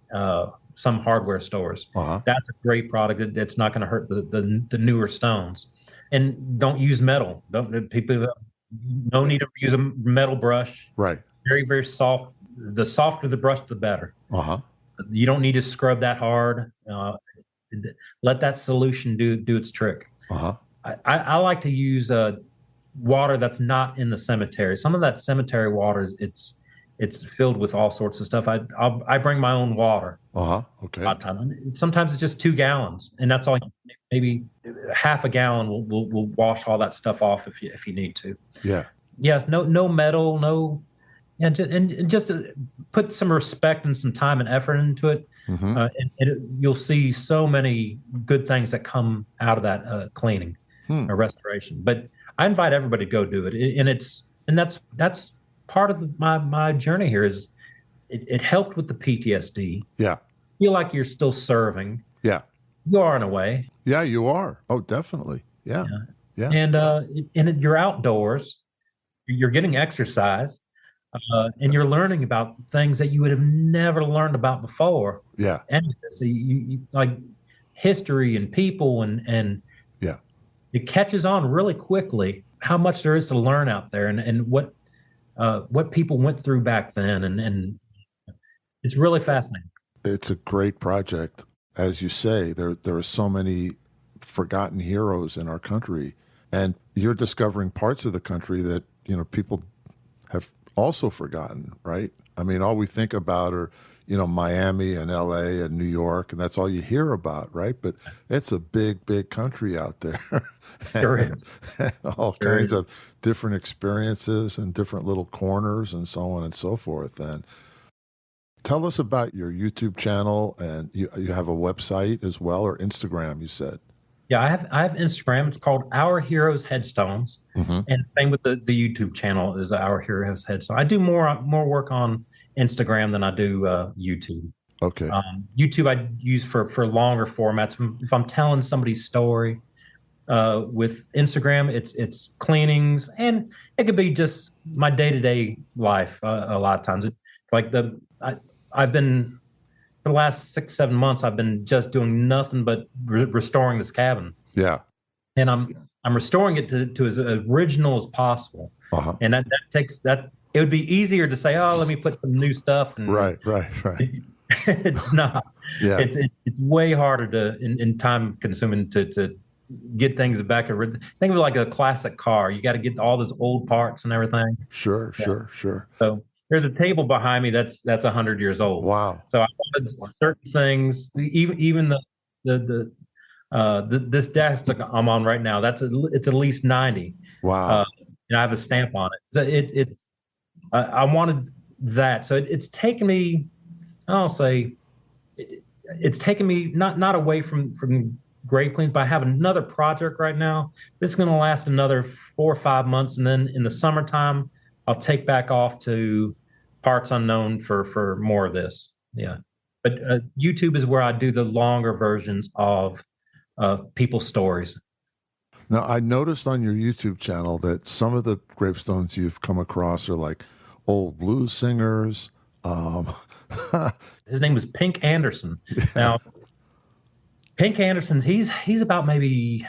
some hardware stores. That's a great product. It's not going to hurt the newer stones. And don't use metal. No need to use a metal brush. Right. Very, very soft. The softer the brush, the better. You don't need to scrub that hard. Let that solution do its trick. I like to use water that's not in the cemetery. Some of that cemetery water it's filled with all sorts of stuff. I bring my own water. Okay. Sometimes it's just 2 gallons, and that's all. Maybe half a gallon will wash all that stuff off if you need to. Yeah. No metal. No. And just put some respect and some time and effort into it, you'll see so many good things that come out of that cleaning or restoration. But I invite everybody to go do it, and that's part of my journey here. Is it helped with the PTSD? Yeah, feel like you're still serving. Yeah, you are in a way. Yeah, you are. Oh, definitely. Yeah. And you're outdoors. You're getting exercise. And you're learning about things that you would have never learned about before. Yeah. And so you like history and people and yeah, it catches on really quickly how much there is to learn out there and what people went through back then. And it's really fascinating. It's a great project. As you say, there are so many forgotten heroes in our country, and you're discovering parts of the country that, people have also forgotten, right? I mean, all we think about are, Miami and LA and New York, and that's all you hear about, right? But it's a big, big country out there. Sure is. And all kinds of different experiences and different little corners and so on and so forth. And tell us about your YouTube channel, and you have a website as well, or Instagram, you said. Yeah, I have Instagram. It's called Our Heroes Headstones, and same with the YouTube channel is Our Heroes Headstones. I do more work on Instagram than I do YouTube. Okay. YouTube I use for longer formats. If I'm telling somebody's story, with Instagram, it's cleanings, and it could be just my day-to-day life. A lot of times, I've been. For the last 6-7 months, I've been just doing nothing but restoring this cabin. Yeah, and I'm restoring it to as original as possible. And that takes that. It would be easier to say, "Oh, let me put some new stuff." And right. It's not. Yeah, it's way harder and time consuming to get things back. Think of it like a classic car. You got to get all those old parts and everything. Sure. So. There's a table behind me that's 100 years old. Wow! So I wanted certain things, even this desk I'm on right now. It's at least 90. Wow! And I have a stamp on it. So I wanted that. So it's taken me. I'll say it's taken me not away from grave cleans, but I have another project right now. This is going to last another 4 or 5 months, and then in the summertime, I'll take back off to parts unknown for more of this. Yeah. But YouTube is where I do the longer versions of people's stories. Now, I noticed on your YouTube channel that some of the gravestones you've come across are like old blues singers. His name was Pink Anderson. Now, Pink Anderson, he's about he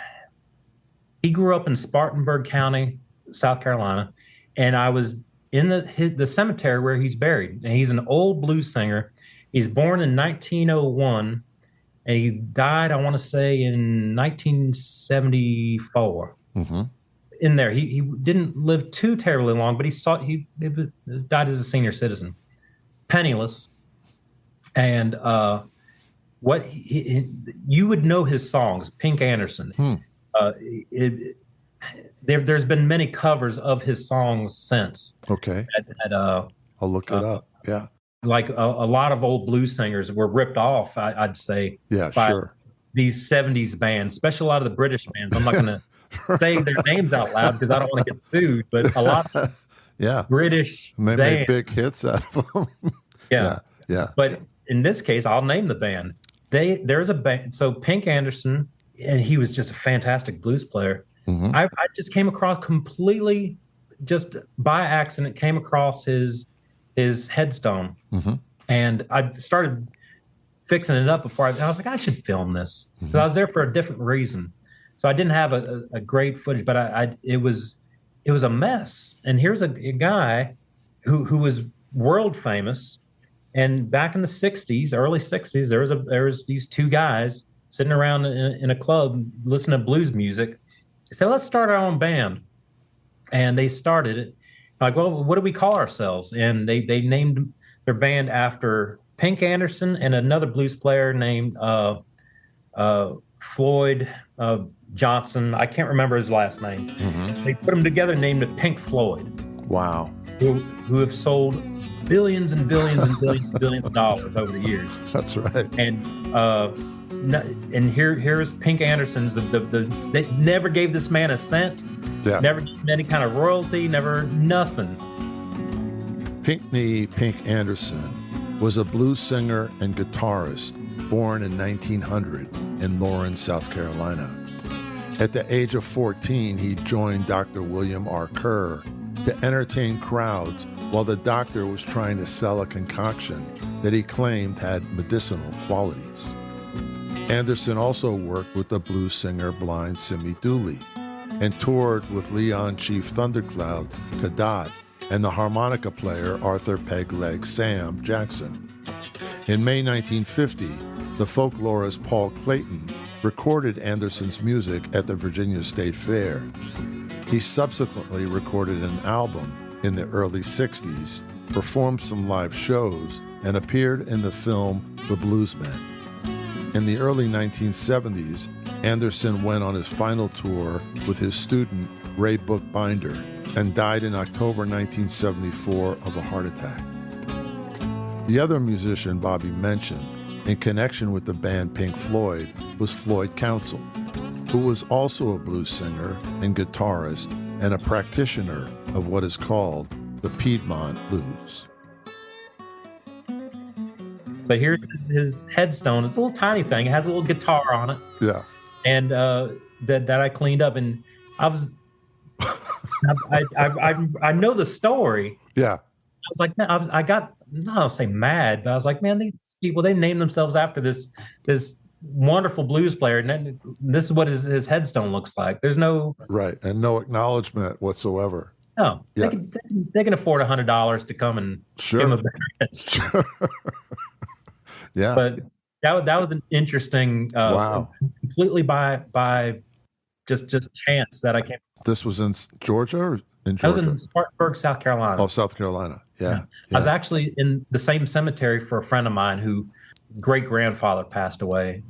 grew up in Spartanburg County, South Carolina, and I was in the cemetery where he's buried. And he's an old blues singer. He's born in 1901, and he died, I want to say, in 1974. In there, he didn't live too terribly long, but he died as a senior citizen, penniless. And you would know his songs, Pink Anderson. There's been many covers of his songs since. Okay. I'll look it up. Yeah. Like a lot of old blues singers were ripped off, I'd say. Yeah, by sure. These 70s bands, especially a lot of the British bands. I'm not going to say their names out loud because I don't want to get sued, but a lot of British and they bands made big hits out of them. Yeah. Yeah. But in this case, I'll name the band. There's a band. So Pink Anderson and he was just a fantastic blues player. Mm-hmm. I just came across completely, just by accident, came across his headstone, Mm-hmm. and I started fixing it up before I was like, I should film this, because I was there for a different reason. So I didn't have a great footage, but it was a mess. And here's a guy who was world famous. And back in the '60s, early '60s, there was these two guys sitting around in a club listening to blues music. They said, let's start our own band. And they started it. Like, well, what do we call ourselves? And they named their band after Pink Anderson and another blues player named Floyd Johnson. I can't remember his last name. Mm-hmm. They put them together and named it Pink Floyd. Wow. Who have sold billions and billions and billions and billions of dollars over the years. That's right. And here's Pink Anderson's. They never gave this man a cent. Yeah. Never gave him any kind of royalty. Never nothing. Pinkney Pink Anderson was a blues singer and guitarist born in 1900 in Lawrence, South Carolina. At the age of 14, he joined Dr. William R. Kerr to entertain crowds while the doctor was trying to sell a concoction that he claimed had medicinal qualities. Anderson also worked with the blues singer blind Simmy Dooley and toured with Leon Chief Thundercloud Cadotte and the harmonica player Arthur Peg-Leg Sam Jackson. In May 1950, the folklorist Paul Clayton recorded Anderson's music at the Virginia State Fair. He subsequently recorded an album in the early 60s, performed some live shows, and appeared in the film The Bluesman. In the early 1970s, Anderson went on his final tour with his student Ray Bookbinder and died in October 1974 of a heart attack. The other musician Bobbie mentioned in connection with the band Pink Floyd was Floyd Council, who was also a blues singer and guitarist and a practitioner of what is called the Piedmont Blues. But here's his headstone. It's a little tiny thing. It has a little guitar on it. Yeah. And that I cleaned up. And I was, I know the story. Yeah. I was like, I got, no, I'll say mad, but I was like, man, these people, they named themselves after this wonderful blues player, and then this is what his headstone looks like. There's no right, and no acknowledgement whatsoever. No, yeah. They can afford $100 to come and sure. give him a better headstone. Sure. Yeah, but that was an interesting. Wow, completely by just chance that I came. This was in Georgia or in Georgia? I was in Spartanburg, South Carolina. Oh, South Carolina. Yeah. I was actually in the same cemetery for a friend of mine who great-grandfather passed away.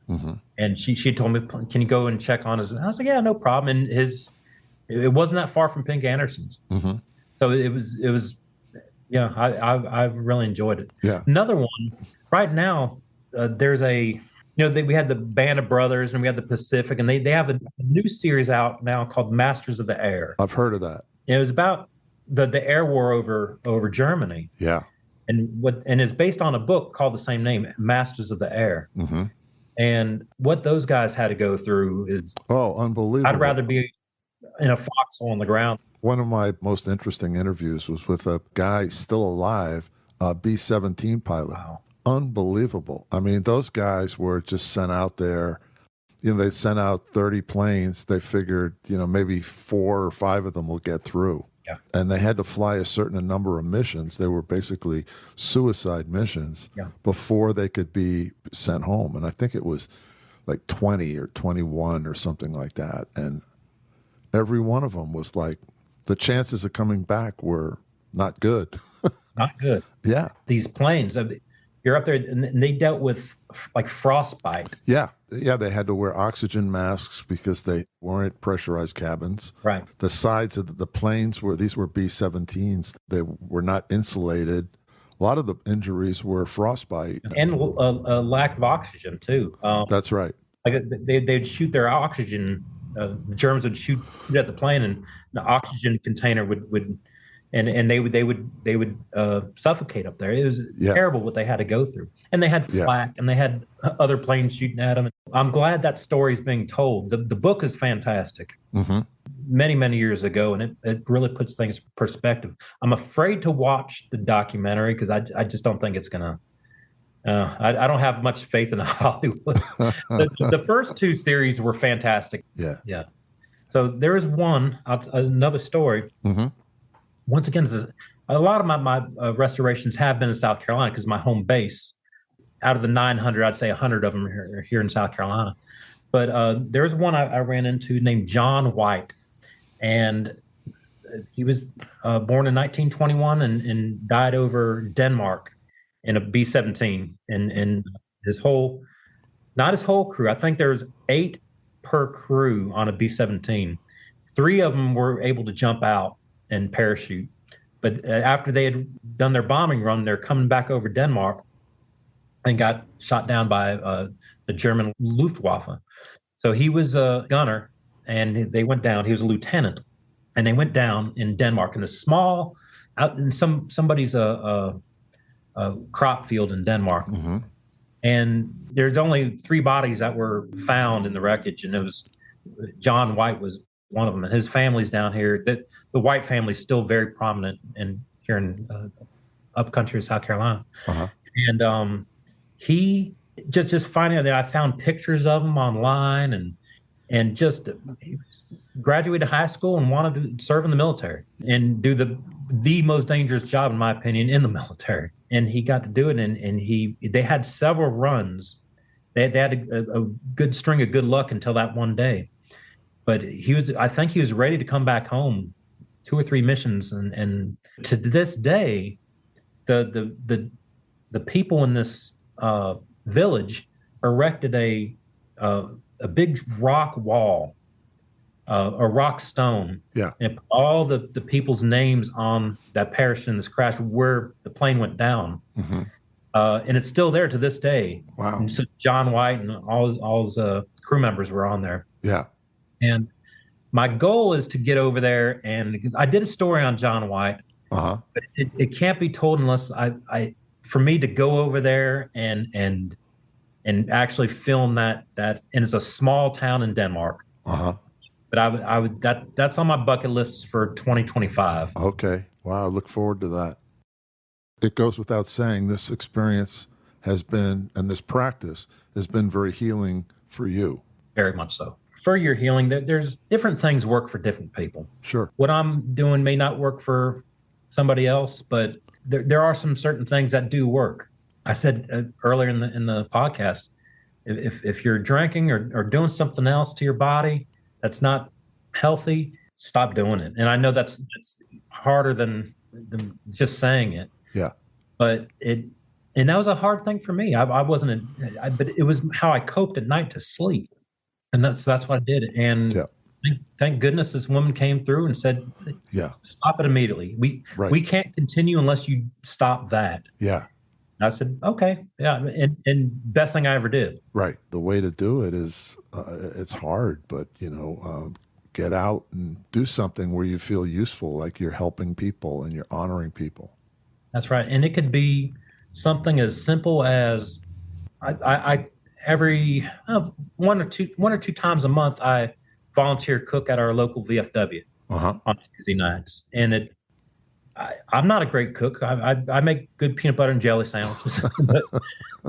Mm-hmm. And she told me, can you go and check on his? And I was like, yeah, no problem. And it wasn't that far from Pink Anderson's. Mm-hmm. So it was, yeah, I really enjoyed it. Yeah. Another one right now, there's we had the Band of Brothers and we had the Pacific, and they have a new series out now called Masters of the Air. I've heard of that. It was about the air war over Germany. Yeah. And it's based on a book called the same name, Masters of the Air. Mm-hmm. And what those guys had to go through is unbelievable. I'd rather be in a foxhole on the ground. One of my most interesting interviews was with a guy still alive, a B-17 pilot. Wow. Unbelievable. I mean, those guys were just sent out there. They sent out 30 planes. They figured, maybe 4 or 5 of them will get through. Yeah. And they had to fly a certain number of missions. They were basically suicide missions before they could be sent home. And I think it was like 20 or 21 or something like that. And every one of them was like, the chances of coming back were not good. Not good. Yeah. These planes, you're up there, and they dealt with like frostbite. Yeah. Yeah, they had to wear oxygen masks because they weren't pressurized cabins. Right. The sides of the planes these were B-17s. They were not insulated. A lot of the injuries were frostbite. And a lack of oxygen, too. That's right. Like they'd shoot their oxygen. The Germans would shoot at the plane, and the oxygen container would and they would suffocate up there. It was Yeah. terrible what they had to go through, and they had Yeah. flak, and they had other planes shooting at them. I'm glad that story's being told. The book is fantastic. Mm-hmm. Many years ago, and it really puts things in perspective. I'm afraid to watch the documentary because I just don't think it's gonna. I don't have much faith in Hollywood. The first two series were fantastic. Yeah. Yeah. So there is another story. Mm-hmm. Once again, a lot of my restorations have been in South Carolina because my home base. Out of the 900, I'd say 100 of them are here in South Carolina. But there's one I ran into named John White, and he was born in 1921 and died over Denmark in a B-17. And not his whole crew. I think there's 8 per crew on a B-17. 3 of them were able to jump out and parachute. But after they had done their bombing run, they're coming back over Denmark and got shot down by the German Luftwaffe. So he was a gunner, and they went down. He was a lieutenant, and they went down in Denmark in a small, out in somebody's crop field in Denmark. Mm-hmm. And there's only 3 bodies that were found in the wreckage, and it was John White was one of them, and his family's down here. That the White family is still very prominent here in upcountry South Carolina. Uh-huh. And he just finding out that I found pictures of him online, and just he graduated high school and wanted to serve in the military and do the most dangerous job, in my opinion, in the military. And he got to do it, and they had several runs. They had a good string of good luck until that one day. But I think he was ready to come back home, 2 or 3 missions, and to this day, the people in this village erected a big rock wall, a rock stone. Yeah. And put all the people's names on that perished in this crash where the plane went down. Mm-hmm. And it's still there to this day. Wow. And so John White and all his crew members were on there. Yeah. And my goal is to get over there, and because I did a story on John White, Uh-huh. but it can't be told unless for me to go over there and actually film that, and it's a small town in Denmark. Uh-huh. But I would that's on my bucket list for 2025. Okay. Wow. I look forward to that. It goes without saying, this experience has been, and this practice has been very healing for you. Very much so. For your healing, there's different things work for different people. Sure. What I'm doing may not work for somebody else, but there are some certain things that do work. I said earlier in the podcast, if you're drinking or doing something else to your body that's not healthy, stop doing it. And I know that's harder than just saying it. Yeah. But that was a hard thing for me. I wasn't, but it was how I coped at night to sleep. And that's what I did. And Yeah. thank goodness this woman came through and said, Yeah. stop it immediately. We can't continue unless you stop that. Yeah. And I said, okay. Yeah. And best thing I ever did. Right. The way to do it is, it's hard, but, get out and do something where you feel useful, like you're helping people and you're honoring people. That's right. And it could be something as simple as I every 1 or 2 times a month, I volunteer cook at our local VFW on Tuesday nights. And I'm not a great cook. I make good peanut butter and jelly sandwiches, but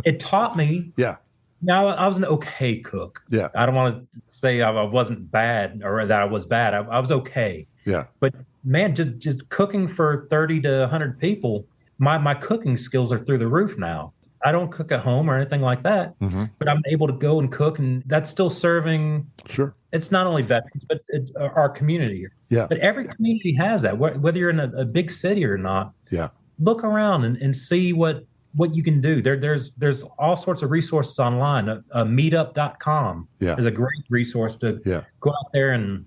it taught me. Yeah. Now I was an okay cook. Yeah. I don't want to say I wasn't bad or that I was bad. I was okay. Yeah. But man, just cooking for 30 to 100 people, my cooking skills are through the roof now. I don't cook at home or anything like that, but I'm able to go and cook, and that's still serving. Sure. It's not only veterans, but it's our community. Yeah. But every community has that, whether you're in a big city or not. Yeah. Look around and see what you can do. There's all sorts of resources online. Meetup.com is a great resource to go out there and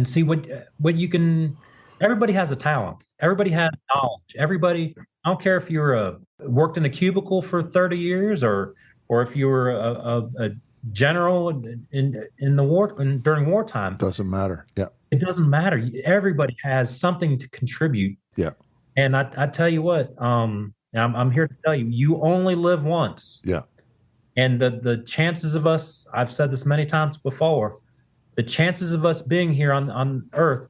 see what you can. Everybody has a talent. Everybody has knowledge. Everybody. I don't care if you're worked in a cubicle for 30 years or if you were a general in the war during wartime. Doesn't matter. Yeah. It doesn't matter. Everybody has something to contribute Yeah. And I tell you what, I'm here to tell you, you only live once. Yeah. And the chances of us, I've said this many times before, the chances of us being here on Earth,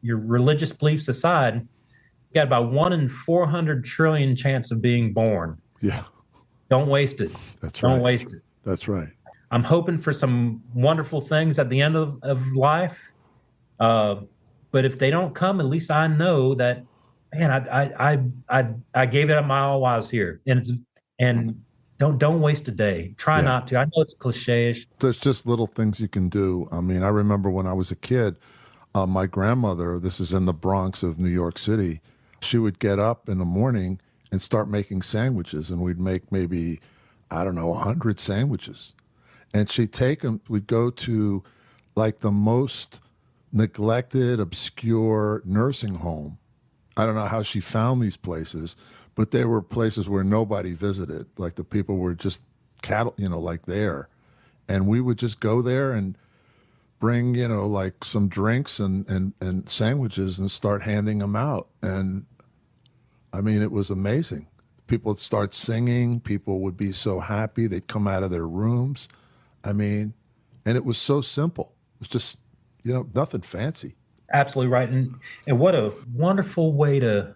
your religious beliefs aside, you got about 1 in 400 trillion chance of being born. Yeah. Don't waste it. That's right. Don't waste it. That's right. I'm hoping for some wonderful things at the end of life. But if they don't come, at least I know that, man, I gave it my all while I was here. And don't waste a day. Try not to. I know it's cliche-ish. There's just little things you can do. I mean, I remember when I was a kid, my grandmother, this is in the Bronx of New York City, she would get up in the morning and start making sandwiches, and we'd make maybe, I don't know, 100 sandwiches. And she'd take them, we'd go to like the most neglected, obscure nursing home. I don't know how she found these places, but they were places where nobody visited. Like the people were just cattle, like there. And we would just go there and bring, like some drinks and sandwiches and start handing them out. And I mean, it was amazing. People would start singing. People would be so happy. They'd come out of their rooms. I mean, and it was so simple. It was just, nothing fancy. Absolutely right. And what a wonderful way to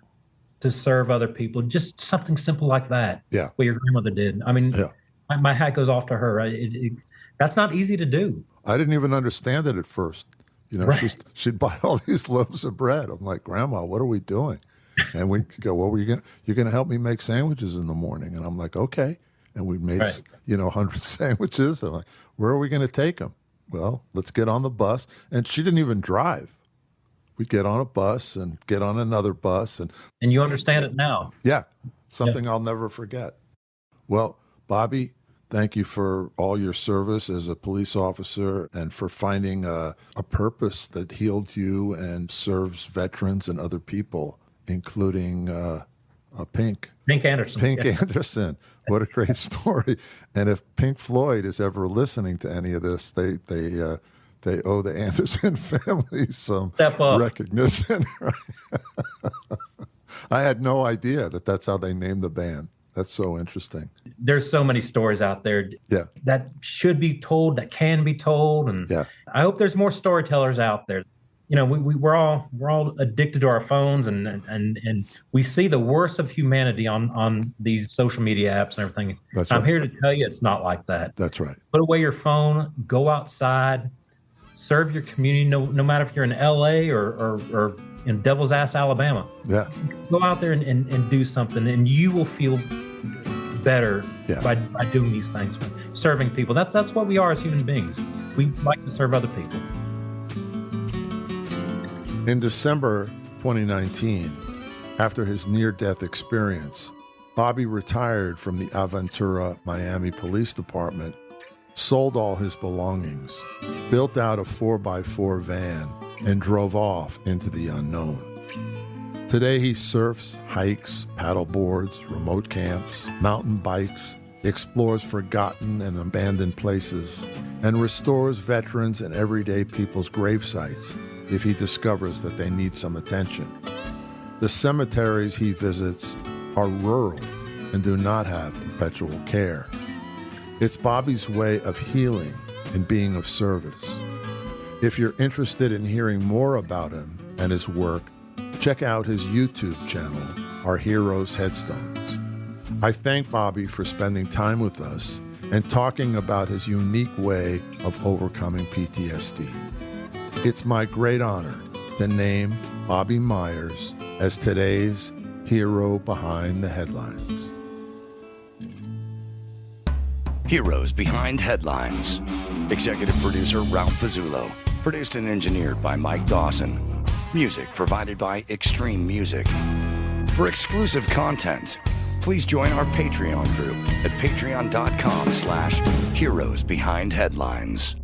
serve other people. Just something simple like that. Yeah. What your grandmother did. I mean, my hat goes off to her. That's not easy to do. I didn't even understand it at first. Right. She'd buy all these loaves of bread. I'm like, Grandma, what are we doing? And we go, well, you're gonna help me make sandwiches in the morning. And I'm like, okay. And we made, 100 sandwiches. I'm like, where are we going to take them? Well, let's get on the bus. And she didn't even drive. We'd get on a bus and get on another bus. And you understand it now. Yeah, something I'll never forget. Well, Bobbie, thank you for all your service as a police officer and for finding a purpose that healed you and serves veterans and other people, including Pink Anderson. Anderson. What a great story. And if Pink Floyd is ever listening to any of this, they owe the Anderson family some recognition. I had no idea that that's how they named the band. That's so interesting. There's so many stories out there that should be told, that can be told. And I hope there's more storytellers out there. We're all addicted to our phones, and we see the worst of humanity on these social media apps and everything. That's right. I'm here to tell you it's not like that. That's right. Put away your phone, go outside, serve your community, no matter if you're in LA or in Devil's Ass, Alabama. Yeah. Go out there and do something, and you will feel better by doing these things, serving people. That's what we are as human beings. We like to serve other people. In December 2019, after his near-death experience, Bobbie retired from the Aventura, Miami Police Department, sold all his belongings, built out a 4x4 van, and drove off into the unknown. Today he surfs, hikes, paddleboards, remote camps, mountain bikes, explores forgotten and abandoned places, and restores veterans and everyday people's gravesites if he discovers that they need some attention. The cemeteries he visits are rural and do not have perpetual care. It's Bobbie's way of healing and being of service. If you're interested in hearing more about him and his work, check out his YouTube channel, Our Heroes' Headstones. I thank Bobbie for spending time with us and talking about his unique way of overcoming PTSD. It's my great honor to name Bobbie Myers as today's hero behind the headlines. Heroes Behind Headlines. Executive producer Ralph Pizzullo. Produced and engineered by Mike Dawson. Music provided by Extreme Music. For exclusive content, please join our Patreon group at patreon.com/heroesbehindheadlines.